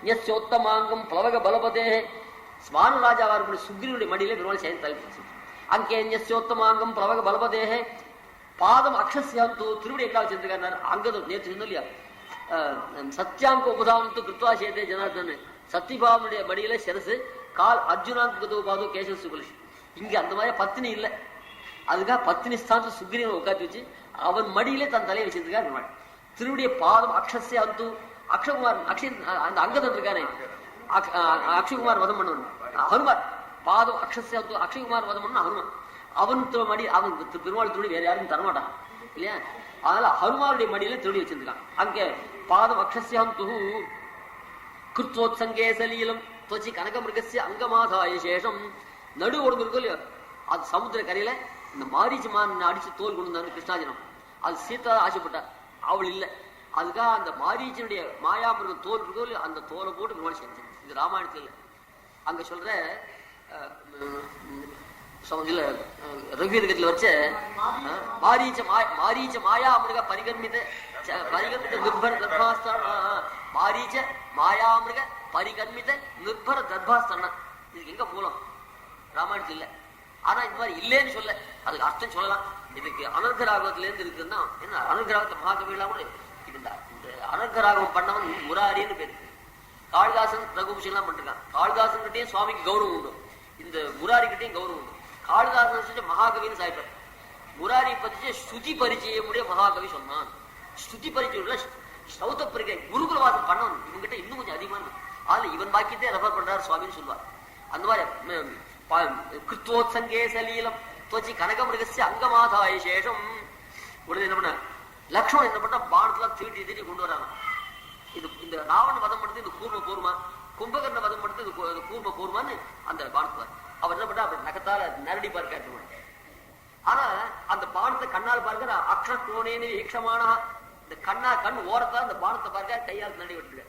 யோத்தமாங்கும் பிளவக பலபதேக ஸ்வானராஜாவா இருக்கக்கூடிய சுக்ரீவனுடைய மடியில பெருமாள் சேர்ந்து தலை. அங்கே யோத்தமாங்கும் பிளவக பலபதேக பாதம் அக்ஷஸ்யாந்து திருவிடை எங்கா வச்சிருக்காரு. அங்கதும் நேற்று சொன்னோம் இல்லையா, சத்யாங்க உபதானத்து கிருத்வா சேதே ஜனார்தன் சத்தியபாவனுடைய மடியில சிரசு, கால் அர்ஜுனாந்து பாது கேசவ சுபலிஷ். இங்க அந்த மாதிரி பத்தினி இல்ல, அதுக்காக பத்தினி ஸ்தானத்து சுக்ரீவனை உட்காந்து வச்சு அவன் மடியிலே தன் தலையை வச்சிருக்காரு. திருவுடைய பாதம் அக்ஷஸ்ய அந்து அக்ஷகுமார் அந்த அங்கதன் இருக்கானே அக்ஷகுமார் வதம் பண்ணவன் ஹனுமான். பாதம் அக்ஷஸ்ய அந்து அக்ஷகுமார் வதம் பண்ண ஹனுமான். அவன் மடி அவன் பெருமாள் திருடி வேற யாருக்கும் தரமாட்டான் இல்லையா, அதனால ஹனுமானுடைய மடியில திருடி வச்சிருக்கான். அங்கே பாதம் அக்ஷஸ்யாந்து கிருத்தோத்சங்கே சலீலம் துவச்சி கனகமிருகசிய அங்கமாதாய சேஷம். நடு ஒடுங்கு இருக்கும் இல்லையா, அது சமுத்திர கரையில இந்த மாரீச்சமான் அடிச்சு தோல் கொண்டு வந்தாரு கிருஷ்ணாஜனம். அது சீதா ஆசைப்பட்டார், அவள் இல்லை. அதுக்காக அந்த மாரீச்சனுடைய மாயாமிருகம் தோல் இருக்கோ இல்லையா, அந்த தோலை போட்டு பெருமாள் செஞ்சு. இது ராமாயணத்தில் இல்லை, அங்க சொல்ற ரகுவீரகத்தில் வச்ச மாரீச்ச மாயாமிருக பரிகர்மித நிர்பர தர்பாஸ்தான மாரீச்ச மாயாமிருக பரிகர்மித நிர்பர தர்பாஸ்தான. இதுக்கு எங்க மூலம்? ராமாயணத்தில் இல்லை. ஆனா இந்த மாதிரி இல்லைன்னு சொல்ல அதுக்கு அர்த்தம் சொல்லலாம். இதுக்கு அனர்கராகவத்துல இருந்து இருக்குன்னா என்ன, அனர்கராகத்தை மகாகவிலாம் கூட இருந்தா. இந்த அனர்கராகம் பண்ணவன் முராரின்னு பேரு. காளிதாசன் ரகுபூஷன் எல்லாம் பண்ணிருக்கான். காளிதாசன் கிட்டையும் சுவாமிக்கு கௌரவம் உண்டு, இந்த முராரி கிட்டையும் கௌரவம் உண்டு. காளிதாசன் செஞ்ச மகாகவின்னு சாய்ப்பார். முராரி பத்தி ஸ்ருதி பரிச்சயமுடைய மகாகவி சொன்னான். ஸ்ருதி பரிச்சயம் ஸ்ரௌத பரிகை குருகுலவாசம் பண்ணவன் இவங்கிட்ட இன்னும் கொஞ்சம் அதிகமான, அதுல இவன் பாக்கியத்தை ரெஃபர் பண்றாரு சுவாமின்னு சொல்லுவார். அந்த மாதிரி கிருத்தோத்சங்கே சலீலம் துவச்சி கனகமிருகசிய அங்கமாதாய சேஷம். உடனே என்ன பண்ண லக்ஷ்மணன் என்ன பண்ணா, பானத்துல தீட்டி தீட்டி கொண்டு வராங்க. இது இந்த ராவண வதம் படுத்து இது கூர்ம போருமா, கும்பகர்ண வதம் படுத்து இது கூர்ம போருமான்னு அந்த பானத்துவார். அவர் என்ன பண்ணா அப்படி நகத்தால நரடி பார்க்க. ஆனா அந்த பானத்தை கண்ணால் பார்க்கிற அக்ஷ கோணேன்னு ஈக்ஷமான இந்த கண் ஓரத்தால் அந்த பானத்தை பார்க்க கையால் நடி விட்டுருக்க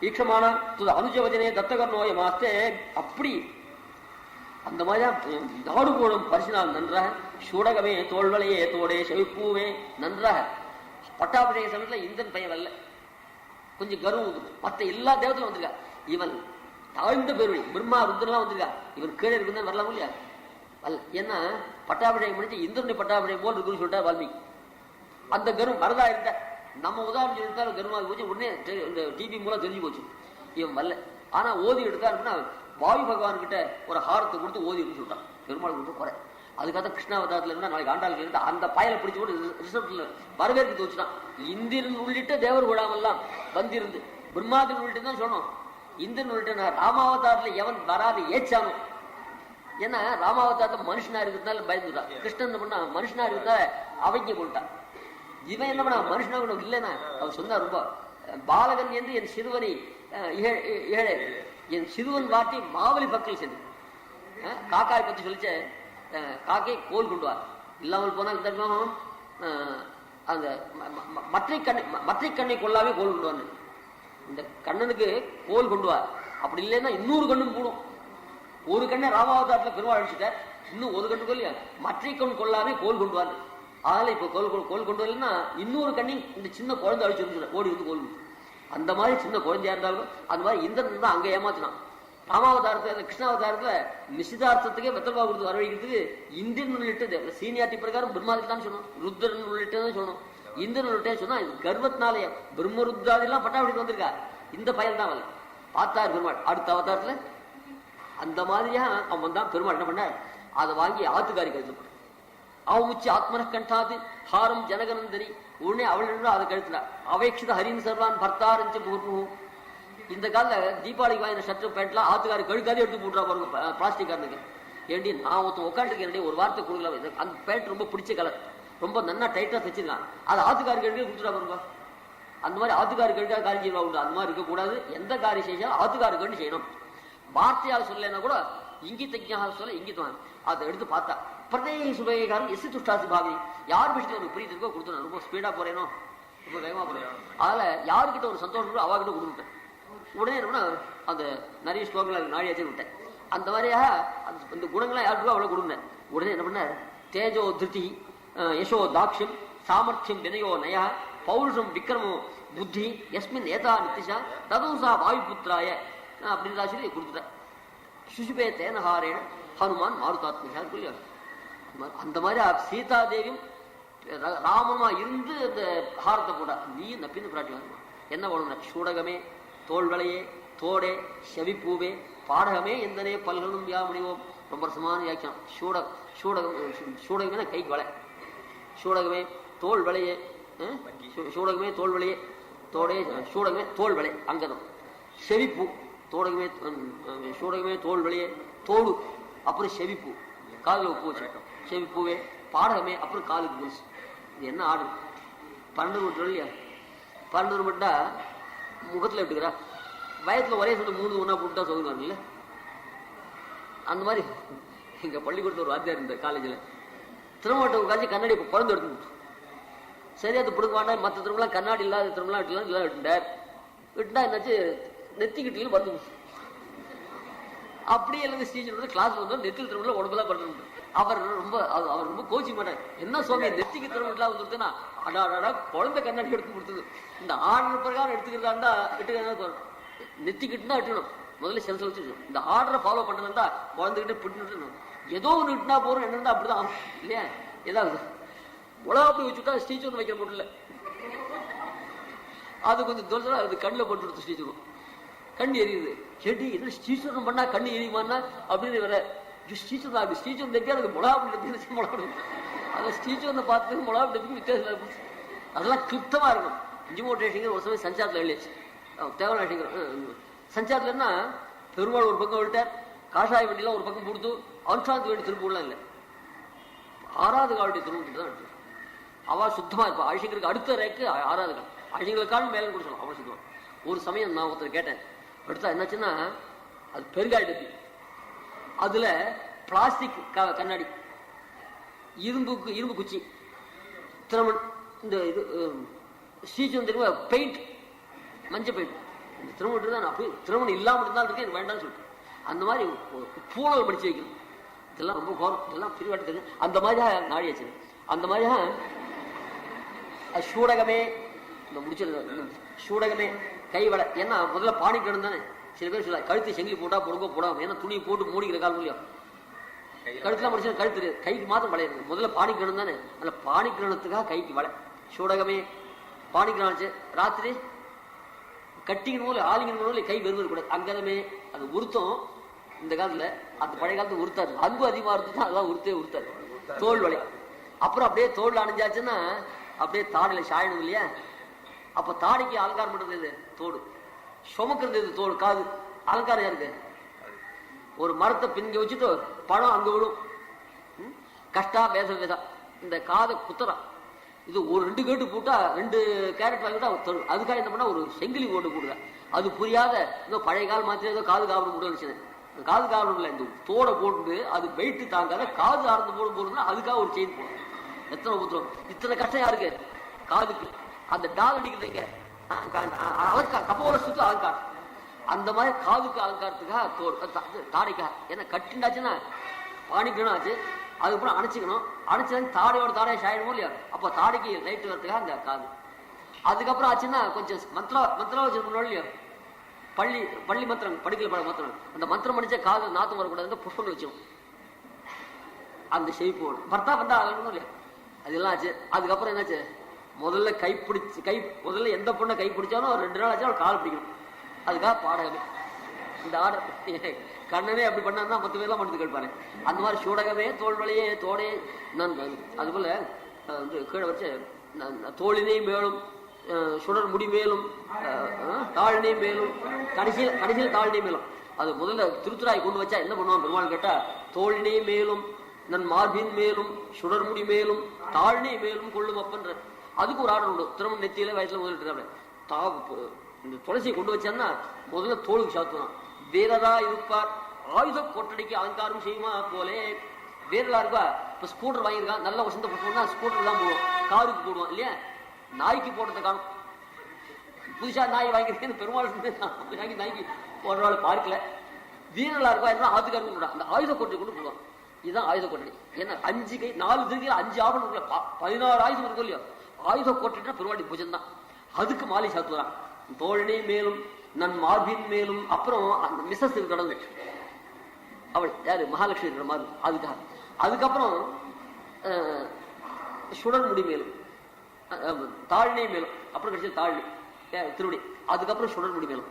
ஈக்ஷமான அனுஜவஜனே தத்தகர்ணோய மாஸ்தே. அப்படி அந்த மாதிரியா நாடு போடும் பரிசினால் நன்றாக சூடகமே தோல்வளையே தோடே செவிப்பூவே நன்றாக. பட்டாபிஷேக சமயத்துல இந்தன் பையன் வரல, கொஞ்சம் கர்வம். மற்ற எல்லா தேவத்திலும் வந்திருக்கா, இவன் தாழ்ந்த பெருமை பிரம்மா ருத்ரலாம் வந்திருக்கா, இவன் கீழே இருக்குன்னு வரலாம் இல்லையா வரல. ஏன்னா பட்டாபிஷேகம் முடிச்சு இந்திரனுடைய பட்டாபிஷேகம் போல் இருக்குன்னு சொல்லிட்டா வால்மீகி. அந்த கர்வம் வரதா இருந்த நம்ம உதாரணம் சொல்லிட்டாலும் கர்வமாக போச்சு. உடனே இந்த டிவி மூலம் தெரிஞ்சு போச்சு இவன் வரல. ஆனா ஓதி எடுத்தா அப்படின்னா வாயு பகவான் கிட்ட ஒரு ஹாரத்தை கொடுத்து ஓதி எடுத்து சொல்லிட்டான். பெருமாள் கொடுத்து குறை. அதுக்காக கிருஷ்ணாவதாரத்துல இருந்தா நாளைக்கு ஆண்டாளுக்கு இருந்தா அந்த பாயலை பிடிச்சு போட்டு ரிசப்ஷன்ல வரவேற்க தோச்சுட்டான். இந்திரன் உள்ளிட்ட தேவர் விடாமல்லாம் வந்திருந்து பிரம்மாதின் உள்ளிட்டு தான் சொன்னோம். இந்திரன் உள்ளிட்ட ராமாவதாரத்துல எவன் வராது ஏச்சானோ. ஏன்னா ராமாவதாரத்துல மனுஷனா இருக்கிறதுனால பயந்துட்டான். கிருஷ்ணன் பண்ணா மனுஷனா இருக்கிறதா அவங்க கொண்டான். இவன் என்ன பண்ணா மனுஷனா கூட இல்லைன்னா அவர் சொன்னா ரொம்ப பாலகன் என்று என் சிறுவனை ஏழை என் சிறுவன் வாட்டி மாவலி பக்கல் சென்று காக்காய் பத்தி சொல்லிச்ச. காக்கை கோல் கொண்டு வா இல்லாமல் போனா இந்த அந்த மற்ற கண்ணை கொள்ளாவே கோல் கொண்டு வான்னு. இந்த கண்ணனுக்கு கோல் கொண்டு வா, அப்படி இல்லைன்னா இன்னொரு கண்ணும் போடும். ஒரு கண்ணை ராமாவதாரத்துல பெருமாள் அழிச்சுட்டார், இன்னும் ஒரு கண்ணு கொல்லியா மற்ற கண் கொள்ளாமே கோல் கொண்டு வான்னு. அதனால இப்ப கோல் கொண்டு வரலன்னா இன்னொரு கண்ணை இந்த சின்ன குழந்தை அழிச்சு ஓடி வந்து கோல். அந்த மாதிரி சின்ன குழந்தையா இருந்தாலும் அந்த மாதிரி இந்திரன் தான் அங்க ஏமாத்தினான். ராமாவதாரத்துல கிருஷ்ணாவதாரத்துல நிச்சயதார்த்தத்துக்கே வெத்தல்பா கொடுத்து வரவழைக்கிறதுக்கு இந்திரன் உள்ளிட்டு சீனியாரிட்டி பிரகாரம் பிரம்மாதிரி தான் சொன்னோம், ருத்ரன் உள்ளிட்டு தான் சொன்னோம். இந்திரன் உள்ளிட்டே சொன்னா கர்வத்தினாலேயே பிரம்ம ருத்ராதி எல்லாம் பட்டாபடி வந்திருக்கா. இந்த பயல் தான் வரல பார்த்தார் பெருமாள் அடுத்த அவதாரத்துல. அந்த மாதிரியா அவன் தான் பெருமாள் என்ன பண்ணார், அதை வாங்கி ஆத்துக்காரி கழுத்து அவன் உச்சி ஆத்மன கண்டாது ஹாரம் ஜனகனந்தரி. உடனே அவள் அதை கழுத்தினார். அவேட்சித ஹரின் சர்வான் பர்த்தாரஞ்சு பூர்வம். இந்த காலத்துல தீபாவளிக்கு வாங்கின ஷர்ட் பேண்ட்லாம் ஆத்துக்காரி கழுக்காதே எடுத்து போட்டுறா பாருங்க பிளாஸ்டிக் காரனுக்கு. ஏண்டி நான் ஒருத்தன் உட்காந்துருக்கேன் ஒரு வார்த்தை கொடுக்கல, அந்த பேண்ட் ரொம்ப பிடிச்ச கலர், ரொம்ப நல்லா டைட்டா தைச்சிருக்கான், அது ஆத்துக்காரி கழுக்கே கொடுத்துட்டா பாருங்க. அந்த மாதிரி ஆத்துக்காரி கழுக்கா காரியம் செய்வா உண்டு. அந்த மாதிரி இருக்கக்கூடாது. எந்த காரியம் செஞ்சாலும் ஆத்துக்காரி கண்டு செய்யணும். வார்த்தையால் சொல்லலைன்னா கூட இங்கித்தாக சொல்ல இங்கித்தான் அதை எடுத்து பார்த்தா பிரதேக சுபகாரம் எஸ் துஷ்டாசி பாவி யார் விஷயத்துல ஒரு பிரியத்து இருக்கோ கொடுத்துருவேன். ரொம்ப ஸ்பீடா போறேனோ ரொம்ப வேகமா போறேன், அதனால யாருக்கிட்ட ஒரு சந்தோஷம் இருக்கோ அவகிட்ட கொடுத்துட்டேன். உடனே என்ன அந்த நிறைய ஸ்லோகங்கள் நாழியாச்சும் விட்டேன். அந்த மாதிரியாக அந்த குணங்கள்லாம் யாருக்கோ அவ்வளவு கொடுங்க. உடனே என்ன பண்ண தேஜோ திருதி யசோ தாட்சியம் சாமர்த்தியம் வினயோ நயா பௌருஷம் விக்ரமோ புத்தி எஸ்மின் ஏதா நித்திஷா ததுசா வாயுபுத்திராய அப்படின்னு சொல்லி கொடுத்துட்டேன். சுஷுபே தேனஹாரேன ஹனுமான் மாருதாத்மிகா சொல்லி அந்த மாதிரி சீதா தேவியும் ராமமா இருந்து அந்த ஹாரத்தை போட்டா. நீ நப்பின்னு பிராட்டி என்ன வேணும்? சூடகமே தோல்வளையே தோடே செவிப்பூவே பாடகமே எந்தனே பல்கனும் யாமணிவோம். ரொம்ப ரசமான வியாக்கியம். சூடகமே கைக்கு வளை, சூடகமே தோல் விளையே, சூடகமே தோல் விளையே தோடே சூடகமே தோல் விளை அங்கதம் செவிப்பூ தோடகமே சூடகமே தோல் விளையே தோடு அப்புறம் செவிப்பூ காலில் பூ வச்சு செவிப்பூவே பாடகமே அப்புறம் காலுக்கு பூசு. இது என்ன ஆடு 12 மட்டும் இல்லையா? 12 மட்டும்டா முகத்தில் எடுத்துக்கிறா, வயத்துல ஒரே சொல்லி 3 ஒன்றா போட்டுட்டா சொல்லுவாங்க இல்லை? அந்த மாதிரி எங்க பள்ளிக்கூடத்தில் ஒரு வாத்தியார் இருந்த காலேஜில் திருமணத்தை உட்காந்து கண்ணாடி இப்போ குழந்தை எடுத்து சரி அது பிடுங்க வேண்டாம். மற்ற திரும்பலாம் கண்ணாடி இல்லாத திரும்பலாம் எல்லாம் விட்டுட்டார். விட்டுனா என்னாச்சு நெத்திக்கிட்டு வந்து அப்படியே இருந்து ஸ்டீச்சர் கிளாஸ் வந்து நெத்தில் திரும்ப உடம்புலாம் பண்ணுறது. அவர் ரொம்ப கோச்சி மாட்டார். என்ன சுவாமி நெத்திக்கு திரும்பலாம் வந்துருக்குன்னா அடாடா குழந்தை கண்ணாடி எடுத்து கொடுத்தது. இந்த ஆர்டர் பிரகாரம் எடுத்துக்கிறதாண்டா எட்டுக்க நெத்திக்கிட்டுனா எட்டுக்கணும். முதல்ல செல்ஸ் வச்சுக்கணும். இந்த ஆர்டரை ஃபாலோ பண்ணுறதுண்டா குழந்தைகிட்ட பிடிட்டு ஏதோ ஒன்று இட்டுனா போறோம் என்னன்னா அப்படிதான் இல்லையா? ஏதாவது உலக போய் வச்சுட்டா ஸ்டீச்சர் வைக்கிற முடியல. அது கொஞ்சம் தோல்சா அது கண்ணில் போட்டு கொடுத்து ஸ்டீச்சரும் கண் எரியுது. செடி என்ன ஸ்டீச்சர் பண்ணா கண்ணு எரியுமான்னா அப்படின்னு வர ஸ்டீச்சர் தான் ஸ்டீச்சர் தைக்க அது முலாபி முளாடும். அந்த ஸ்டீச்சர் பார்த்து முலாபி வித்தியாசம் அதெல்லாம் கிளிப்தமா இருக்கும். இன்ஜிமோட்டேஷன் ஒரு சமயம் சஞ்சாரத்தில் எழுதிச்சு தேவநாட்டிங்கிற சஞ்சாரத்துலன்னா பெருமாள் ஒரு பக்கம் விட்டார், காஷாய வண்டிலாம் ஒரு பக்கம் கொடுத்து அனுஷாந்தி வேண்டி திருப்பூர்லாம் இல்லை, 6வது காவடி திரும்பிட்டு தான் எடுத்து அவ சுத்தமா இருப்பா. அழிஷங்களுக்கு அடுத்த ரேக்கு 6வது கால் அழிங்களுக்கான மேலே கூட சொல்லலாம் அவள் சுத்தம். ஒரு சமயம் நான் ஒருத்தர் கேட்டேன், எடுத்தா என்னாச்சுன்னா அது பெருங்காய டப்பி, அதுல பிளாஸ்டிக் கண்ணாடி, இரும்பு குச்சி, திருமண், இந்த இது ஸ்ரீச்சம் தெரியுமா பெயிண்ட், மஞ்சள் பெயிண்ட், இந்த திருமணம் தான் அப்படி திருமணம் இல்லாமல் இருந்தாலும் இருக்கு எனக்கு வேண்டாம்னு சொல்லிட்டு அந்த மாதிரி பூனல் படிச்சு வைக்கணும். இதெல்லாம் ரொம்ப கோரம், இதெல்லாம் பிரிவாட்டு தெரியும். அந்த மாதிரியா நாடி வச்சு அந்த மாதிரியா சூடகமே இந்த முடிச்சிருக்க சூடகமே கைவடை. ஏன்னா முதல்ல பாணிக்கணும் தானே. சில பேர் சொல்ல கழுத்து செங்கி போட்டா போடாம, ஏன்னா துணி போட்டு மூடிக்கிற காலம் இல்லையா? கழுத்துலாம் முடிச்சு கழுத்து தெரியாது, கைக்கு மாத்திரம் வளைய இருக்கு. முதல்ல பாணிக்கணும் தானே, அதில் பாணிக்கிரணத்துக்காக கைக்கு வலை சூடகமே பாணிக்கிராச்சு. ராத்திரி கட்டிக்கணும் இல்லை ஆலிங்கணும் இல்லை கை வெறுவது கூடாது. அங்கதமே அது உருத்தம். இந்த காலத்துல அந்த பழைய காலத்துல உருத்தாது, அன்பு அதிகமா இருந்துச்சுன்னா அதெல்லாம் உருத்தாது. தோல் வலை அப்புறம் அப்படியே தோல் அணிஞ்சாச்சுன்னா அப்படியே தாடையில சாயணும் இல்லையா? அப்ப தாடிக்கு அலங்காரம் பண்றது இது தோடு, சுமக்கிறது இது தோடு. காது அலங்காரம் இருக்கு. ஒரு மரத்தை பின்ங்க வச்சுட்டு பழம் அங்க விடும். கஷ்டா வேதா இந்த காதை குத்துறா. இது ஒரு 2 கேட்டு போட்டா 2 கேரட் வாங்கிட்டா அதுக்காக என்ன பண்ணா ஒரு செங்கிலி ஓட்டு போடுங்க. அது புரியாத இன்னும் பழைய கால் மாத்திரம் ஏதோ காது காவலம் முடிவு காது காவலம் இல்லை, இந்த தோடை போட்டு அது வெயிட்டு தாங்காத காது ஆர்ந்து போடுன்னா அதுக்காக ஒரு செயின் போடும். எத்தனை ஊத்துறோம், இத்தனை கஷ்டம் யாருக்கு? காதுக்கு. அந்த டால் அடிக்கிறதுங்க அலங்காரம், கப்போல சுத்து அலங்காரம். அந்த மாதிரி காதுக்கு அலங்காரத்துக்காக தோடு தாடைக்காக. ஏன்னா கட்டிண்டாச்சுன்னா பாணிக்கணும் ஆச்சு, அதுக்கப்புறம் அணைச்சிக்கணும். அணைச்சு தாடையோட தாடையை சாயணுமோ இல்லையா? அப்போ தாடைக்கு லைட்டு வரதுக்காக அந்த காது. அதுக்கப்புறம் ஆச்சுன்னா கொஞ்சம் மந்திரம் வச்சிருக்கணும் இல்லையா? பள்ளி மந்திரம் படிக்கல மந்திரம், அந்த மந்திரம் படிச்ச காது நாத்தம் வரக்கூடாது, புஷ்பங்கள் வச்சிடும். அந்த ஷெய்ப்பு பர்த்தா பந்தா ஆகணும் இல்லையா? அதெல்லாம் ஆச்சு. அதுக்கப்புறம் என்னாச்சு, முதல்ல முதல்ல எந்த பொண்ணை கை பிடிச்சாலும் 2 நாள் ஆச்சு அவள் கால் பிடிக்கணும். அதுக்காக பாடகமே. இந்த ஆர்டர் கண்ணனே அப்படி பண்ணா 10 பேர்லாம் பண்ணி கேட்பாரு. அந்த மாதிரி சூடகமே தோல்வளையே தோடே நான் அதுபோல வந்து கீழே வச்சு தோளினை மேலும் சுடர் முடி மேலும் தாழ்நே மேலும் கடைசியில் தாழ்நே மேலும். அது முதல்ல திருத்துறாய் கொண்டு வச்சா என்ன பண்ணுவான் பெருமாள் கேட்டா, தோழ்நே மேலும் நன் மார்பின் மேலும் சுடர்முடி மேலும் தாழ்நே மேலும் கொள்ளும் அப்பன்ற. அதுக்கு ஒரு ஆர்டர் உண்டு. திருமண நெத்தியில வயசுல முதலிட்டு இந்த துளசியை கொண்டு வச்சான்னா முதல்ல தோளுக்கு சாத்துவான். வீரரா இருப்பார் ஆயுத கொட்டடிக்கு அலங்காரம் செய்யுமா போலே. வீரலா இருக்கா, இப்ப ஸ்கூட்டர் வாங்கியிருக்கான், நல்ல வசந்த போட்டோம்னா ஸ்கூட்டர் தான் போடுவோம், காருக்கு போடுவோம் இல்லையா. நாய்க்கு போடுறத காணும். புதுசா நாய் வாங்கியிருக்கேன்னு பெருமாள் வாங்கி நாய்க்கு போடுறவாள் பார்க்கல. வீரலா இருக்கா என்ன ஆத்துக்காருக்கு அந்த ஆயுத கொட்டை கொண்டு போடுவான். இதுதான் ஆயுத கொட்டடி. ஏன்னா 5 கை 4 திருக்கையில் 5 ஆபரணம் 16 ஆயுதம் இருக்கும் இல்லையோ. ஆயுத கொட்டடினா பெருமாடி பூஜன் தான். அதுக்கு மாலை சாத்துவான். தோழனே மேலும் நன் மார்பின் மேலும். அப்புறம் அந்த மிஸ்ஸஸ் கடந்து அவள் யாரு மகாலட்சுமி இருக்கிற மாதிரி அதுக்காக. அதுக்கப்புறம் சுடர் முடி மேலும் தாழ்நே மேலும். அப்புறம் கடைசியில் தாழ்நி திருவடி. அதுக்கப்புறம் சுடர் முடி மேலும்.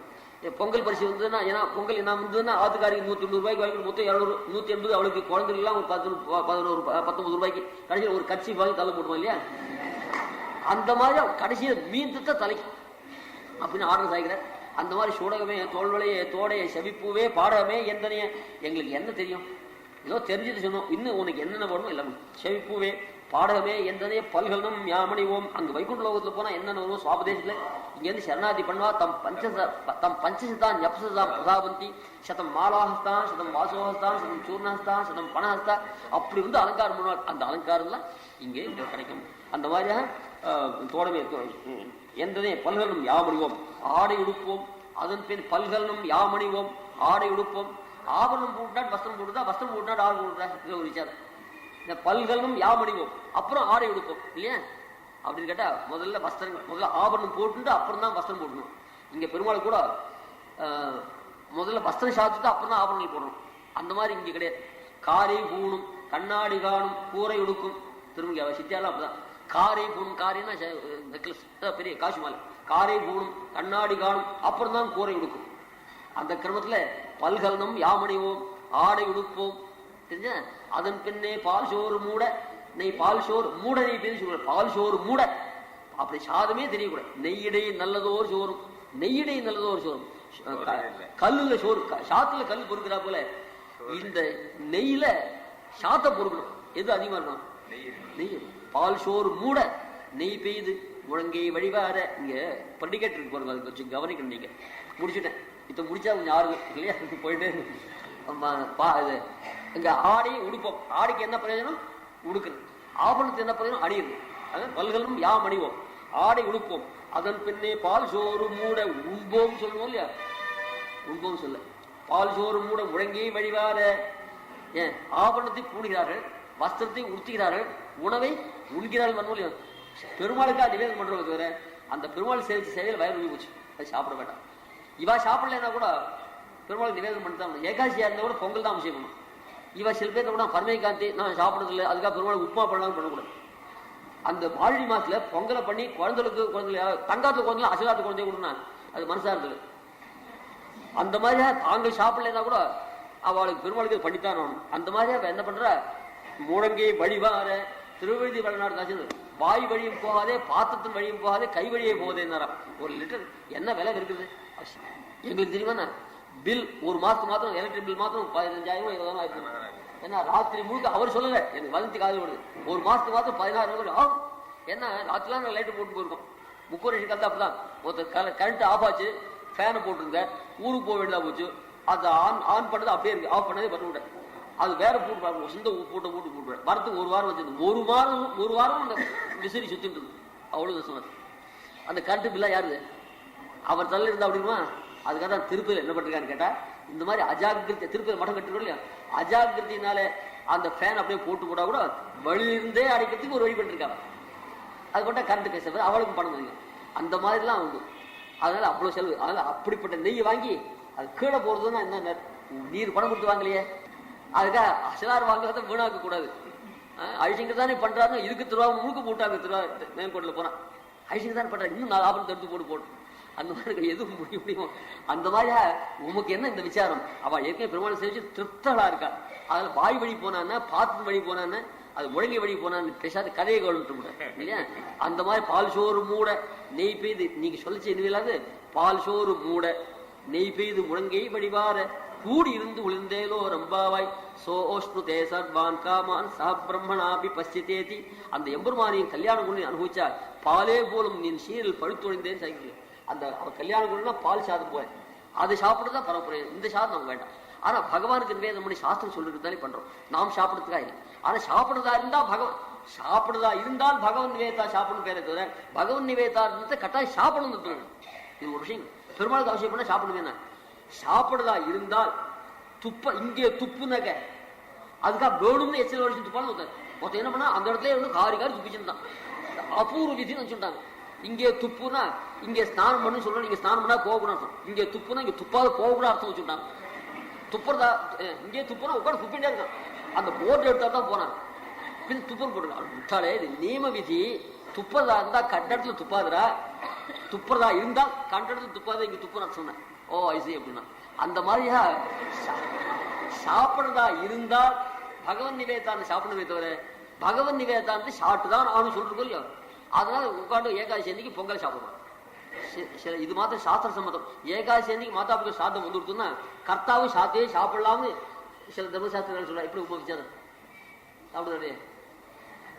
பொங்கல் பரிசு வந்ததுன்னா, ஏன்னா பொங்கல் என்ன வந்ததுன்னா ஆத்துக்காரிக்கு 180 ரூபாய்க்கு வாங்கி மொத்தம் 200 180. அவளுக்கு குழந்தைகள்லாம் ஒரு 11 19 ரூபாய்க்கு கடைசியில் ஒரு கட்சி வாங்கி தலை போடுவோம் இல்லையா. அந்த மாதிரி கடைசியில் மீன் திட்ட தலைக்கு அப்படின்னு ஆர்டர் சாய்க்கிறார். அந்த மாதிரி சூடகமே தோல்வளையே தோடையே செவிப்பூவே பாடகமே எந்தனைய. எங்களுக்கு என்ன தெரியும், ஏதோ தெரிஞ்சது சொன்னோம். இன்னும் உனக்கு என்னென்ன வேணுமோ எல்லாமே. செவிப்பூவே பாடகமே எந்தனைய பல்கலனும் யாமணி ஓம். அங்க வைகுண்ட லோகத்துல போனா என்னென்ன வருமோ சுவாபதேசத்துல இங்கேருந்து சரணாதி பண்ணுவா. தம் பஞ்சசதான் ஞப்சதான் பிரதாபந்தி சதம் மாலாஹஸ்தான் சதம் வாசோஹஸ்தான் சதம் சூர்ணஹஸ்தான் சதம் பணஹஸ்தா. அப்படி வந்து அலங்காரம் பண்ணுவார். அந்த அலங்காரம்லாம் இங்கே கிடைக்கும். அந்த மாதிரியாக தோடமே எந்தனே பல்கலனும் யாமணிவோம் ஆடை உடுப்போம். அதன் பின் பல்கலனும் யாமணிவோம் ஆடை உடுப்போம். ஆபரணம் போட்டுட்டா வஸ்திரம் போட்டுட்டா, வஸ்திரம் போட்டுட்டா ஆடு போட்டுட்டா. இது ஒரு விசாரம். இந்த பல்கலனும் யாமணிவோம் அப்புறம் ஆடை உடுப்போம் இல்லையா. அப்படின்னு கேட்டா முதல்ல வஸ்திரங்கள், முதல்ல ஆபரணம் போட்டுட்டு அப்புறம் தான் வஸ்திரம் போடணும். இங்க பெருமாள் கூட முதல்ல வஸ்திரம் சாத்துட்டு அப்புறம் தான் ஆபரணங்கள் போடணும். அந்த மாதிரி இங்க கிடையாது. காரை பூணும் கண்ணாடி காணும் கூரை உடுக்கும். திரும்ப சித்தியாலாம் அப்படிதான். காரை பூணும், காரைன்னா நெக்லஸ் பெரிய காசு மாலை. காரை பூணும் கண்ணாடி காணும் அப்புறம் தான் கூரை உடுக்கும். அந்த கிரமத்துல பல்கலனும் யாமணிவோம் ஆடை உடுப்போம். தெரிஞ்ச அதன் பின்னே பால் சோறு மூட நெய் பால் சோறு மூட நெய் பேசி சொல்ற பால் சோறு மூட. அப்படி சாதமே தெரியக்கூடாது. நெய்யிடை நல்லதோர் சோறும் நெய்யிடை நல்லதோர் சோறும். கல்லுல சோறு சாத்துல கல் பொறுக்கிறா போல இந்த நெய்யில சாத்த பொறுக்கணும். எது அதிகமா இருக்கணும்? நெய். பால் சோறு மூட நெய் பெய்து முழங்கை வழிவார. இங்க பண்டிகேட் இருக்கு பாருங்க, அதுக்கு வச்சு கவனிக்கணும். நீங்க முடிச்சுட்டேன். இத முடிச்சா கொஞ்சம் ஆறுது இல்லையா. போயிட்டு இங்க ஆடையை உடுப்போம். ஆடைக்கு என்ன பிரயோஜனம்? உடுக்கிறது. ஆபரணத்துக்கு என்ன பிரயோஜனம்? அணியுது. அதான் பல்கலும் யாம் அணிவோம் ஆடை உடுப்போம். அதன் பின்னே பால் சோறு மூட உண்போம் சொல்லுவோம் இல்லையா. உண்போம் சொல்ல பால் சோறு மூட முழங்கி வழிவார. ஏன் ஆபரணத்தை பூணுகிறார்கள், வஸ்திரத்தை உடுத்துகிறார்கள், உணவை உண்கிறார்கள். மன்மொழி பெருமாளுக்கா நிவேதனம் பண்றது வேற. அந்த பெருமாள் சேவிச்சு சேவையில் வயது போச்சு. அது சாப்பிட வேண்டாம். இவா சாப்பிடலன்னா கூட பெருமாளுக்கு நிவேதனம் பண்ணிட்டு ஏகாசியா இருந்தா கூட பொங்கல் தான் அவசியம் பண்ணும். இவ சில பேர் கூட பரமேகாந்தி நான் சாப்பிடுறது இல்லை, அதுக்காக பெருமாளுக்கு உப்புமா பண்ணலாம் பண்ணக்கூடாது. அந்த மார்கழி மாசத்துல பொங்கலை பண்ணி குழந்தைகளுக்கு தங்காத்துல குழந்தை அசலாத்து குழந்தைய கொடுனா அது மனசா இருந்தது. அந்த மாதிரியா தாங்கள் சாப்பிடலன்னா கூட அவளுக்கு பெருமாளுக்கு பண்ணித்தான் ஆகணும். அந்த மாதிரியா என்ன பண்ற முழங்கை வழிவார திருவழுதி வளநாடு காட்சி. வாய் வழியும் போகாதே, பாத்திரத்தின் வழியும் போகாதே, கை வழியே போகுதே. ஒரு லிட்டர் என்ன விலை இருக்குது எங்களுக்கு தெரியுமா? பில் ஒரு மாசத்துக்கு மாத்திரம் எலக்ட்ரிக் பில் மாத்திரம் 15,000 20,000 ஆயிருக்கு. ஏன்னா ராத்திரி முழுக்க அவர் சொல்லல, எனக்கு வதந்தி காதல் வருது. ஒரு மாசத்துக்கு மாத்திரம் 16,000 ஆகும். ஏன்னா ராத்திரிலாம் நாங்கள் லைட்டு போட்டு போயிருக்கோம். முக்கோரேஷன் கலந்து அப்படிதான். ஒருத்தர் கரண்ட் ஆஃப் ஆச்சு, ஃபேனை போட்டுருங்க, ஊருக்கு போக வேண்டியதா போச்சு. அது ஆன் பண்ணது அப்படியே இருக்கு, ஆஃப் பண்ணதே பண்ண விட. அது வேற போட்டு சொந்த போட்டு வரத்துக்கு ஒரு வாரம் வச்சிருந்து ஒரு வாரம் அந்த விசிறி சுத்திட்டு இருக்கு. அவ்வளவு சொன்னது. அந்த கரண்ட் பில்லா யாருது? அவர் தள்ள இருந்தா அப்படின்னா. அதுக்காக தான் திருப்பதியில் என்ன பண்ணிருக்கான்னு கேட்டா, இந்த மாதிரி அஜாகிரதை திருப்பதி மடம் கட்டுறோம் இல்லையா, அஜாகிரதையினால அந்த ஃபேன் அப்படியே போட்டு போட்டா கூட வழியிருந்தே அடைக்கிறதுக்கு ஒரு வழி பண்ணிருக்காங்க. அது போட்டா கரண்ட் பேச அவளுக்கும் பணம் அதிகம். அந்த மாதிரிலாம் உண்டு. அதனால அவ்வளவு செலவு. அதனால அப்படிப்பட்ட நெய்யை வாங்கி அது கீழே போறதுன்னா என்ன, நீர் பணம் கொடுத்து வாங்கலையே, அதுக்காக அசலார் வாங்குறத வீணாக்க கூடாது. அழிச்சிங்க தானே பண்றாரு. இதுக்கு திருவாரூர் முழுக்க போட்டாங்க. மேல்கோட்டில் போனா அழிச்சிங்க தானே பண்றாரு. இன்னும் 4 ஆபரணத்தை எடுத்து போட்டு அந்த மாதிரி எதுவும் முடியும். அந்த மாதிரியா உமக்கு என்ன இந்த விசாரம்? அவ ஏற்கனவே பெருமாள் சேவிச்சு திருப்தலா இருக்கா. அதுல வாய் வழி போனான்னா, பாத்து வழி போனான்னு, அது முழங்கை வழி போனான்னு பேசாத கதையை கவனிட்டு இல்லையா. அந்த மாதிரி பால் சோறு மூட நெய் பெய்து நீங்க சொல்லிச்சு இனிமேலாது பால் சோறு மூட நெய் பெய்து முழங்கை வழிவார கூடி இருந்து உளிர்ந்தேலோ ரம்பாவாய் சோஷ்ணுதே சர்வான் காமான் சா பிரம்மணாபி பசித்தேதி. அந்த எம்பெருமானியின் கல்யாண குணம் அனுபவிச்சா பாலே போலும் நீ சீரில் பழுத்தொழிந்தேன்னு சகிக்கல. அந்த அவன் கல்யாண குணம்னா பால் சாதம் போய் அதை சாப்பிடுறதா பரப்புரை. இந்த சாதம் நமக்கு வேண்டாம். ஆனா பகவானுக்கு நிவேதம் பண்ணி சாஸ்திரம் சொல்லிருந்தாலே பண்றோம். நாம் சாப்பிடுறதுக்கா இல்லை. ஆனா சாப்பிடுறதா இருந்தா சாப்பிடுறதா இருந்தால் பகவன் நிவேதா சாப்பிடணும் பேரை தவிர பகவன் நிவேதா இருந்ததை கட்டாயம் சாப்பிடணும். இது ஒரு விஷயம். பெருமாளுக்கு அவசியம் பண்ண சாப்பிடுவேன். சாப்பிடுறதா இருந்தால் துப்ப இங்கே துப்புனக அதுக்காக வேணும்னு எச்சரிக்கை வச்சு துப்பாலும் மொத்தம் என்ன பண்ணா அந்த இடத்துல வந்து காரி துப்பிச்சுருந்தான். அபூர்வ விதின்னு வச்சுட்டாங்க. இங்கே துப்புனா இங்கே ஸ்நானம் பண்ணு சொல்றோம். நீங்க ஸ்நானம் பண்ணா போகக்கூடாது அர்த்தம். இங்கே துப்புனா இங்க துப்பாத போகக்கூடாது அர்த்தம் வச்சுட்டாங்க. துப்புறதா இங்கே துப்புனா உட்காந்து துப்பிட்டே இருக்கான். அந்த போர்டு எடுத்தா தான் போனாங்க. பின் துப்புன்னு போட்டுருக்கான். விட்டாலே இது நியம விதி. துப்புறதா இருந்தா கண்ட இடத்துல துப்பாதுரா. துப்புறதா இருந்தா கண்ட இடத்துல துப்பாத இங்க துப்புன்னு சொன்னேன். ஓ ஐசி அப்படின்னா அந்த மாதிரியா சாப்பிடுறதா இருந்தால் பகவன் நிவேதான்னு சாப்பிடணுமே தவிர பகவன் நிவேதான்னு சாப்பிட்டுதான் நானும் சொல்லிருக்கோம் இல்லையோ. அதனால உட்காந்து ஏகாதசி அன்னைக்கு பொங்கல் சாப்பிடுவோம். இது மாத்திரம் சாஸ்திர சம்மதம். ஏகாதசி அன்னைக்கு மாதாவுக்கு சாதம் வந்து கொடுத்தோம்னா கர்த்தாவும் சாத்தையே சாப்பிடலாம்னு சில தர்மசாஸ்திரங்கள் சொல்ல. எப்படி உபயோகிச்சாரு சாப்பிடுறது.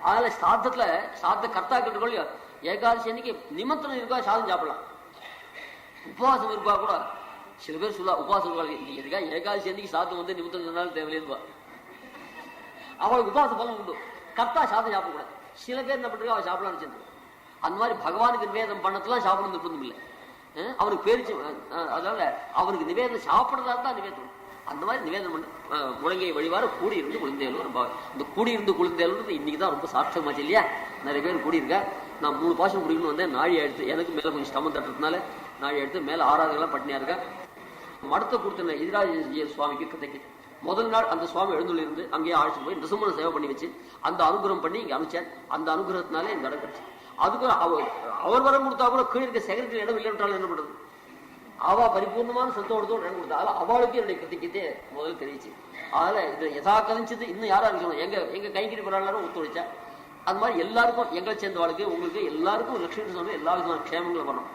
அதனால சாதத்துல சாத்த கர்த்தா கேட்டுக்கோ இல்லையோ. ஏகாதசி அன்னைக்கு நிமந்திரம் இருக்கா சாதம் சாப்பிடலாம். உபவாசம் இருப்பா கூட சில பேர் சொல்ல உபவாசம் இருக்கா ஏகாதசி அன்னைக்கு சாதம் வந்து நிமித்தம் சொன்னாலும் தேவையில்லைன்னு அவளுக்கு உபவாசம் பலம் உண்டு. கர்த்தா சாதம் சாப்பிடக்கூடாது. சில பேர் என்ன பண்றாங்க அவள் சாப்பிடலாம்னு செஞ்சு. அந்த மாதிரி பகவானுக்கு நிவேதம் பண்ணதுலாம் சாப்பிடணும் நிர்பந்தம் இல்லை. அவனுக்கு பேரிச்சு அதனால அவனுக்கு நிவேதம் சாப்பிடறதா தான் நிவேதம். அந்த மாதிரி நிவேதம் பண்ணி முழங்கை வழிவார கூடி இருந்து குளிர்ந்தேலும் ரொம்ப இந்த கூடி இருந்து குளிர்ந்தேலும் இன்னைக்கு தான் ரொம்ப சாட்சமாச்சு இல்லையா. நிறைய பேர் கூடியிருக்கா. நான் 3 பாசம் குடிக்கணும்னு வந்தேன். நாழி எடுத்து எனக்கு மேல கொஞ்சம் ஸ்டமம் தட்டுறதுனால நாழி எடுத்து மேல ஆராதனைலாம் பட்டினியா இருக்கேன். மடத்தை கொடுத்த எதிராஜ சுவாமிக்கு கதைக்கு முதல் நாள் அந்த சுவாமி எழுந்துள்ளிருந்து அங்கேயே அழைச்சிட்டு போய் நிசமன சேவை பண்ணி வச்சு அந்த அனுகிரகம் பண்ணி இங்க அனுப்பிச்சேன். அந்த அனுகிரகத்தினாலே இந்த இடம் கிடைச்சு. அதுக்கு அவர் வரம் கொடுத்தா கூட கீழே இருக்க செக்ரட்டரி இடம் இல்லைன்றாலும் என்ன பண்றது. அவ பரிபூர்ணமான சந்தோஷத்தோடு இடம் கொடுத்தா அவளுக்கு என்னுடைய கிருத்திக்கத்தே முதல் தெரிவிச்சு. அதனால இது யதா கதைச்சது இன்னும் யாரா இருக்கணும். எங்க கைங்கிட்டு போறாலும் ஒத்துழைச்சா அது மாதிரி எல்லாருக்கும் எங்களை சேர்ந்த வாழ்க்கை உங்களுக்கு எல்லாருக்கும் லட்சுமி சுவாமி எல்லா விதமான க்ஷேமங்களும் வரணும்.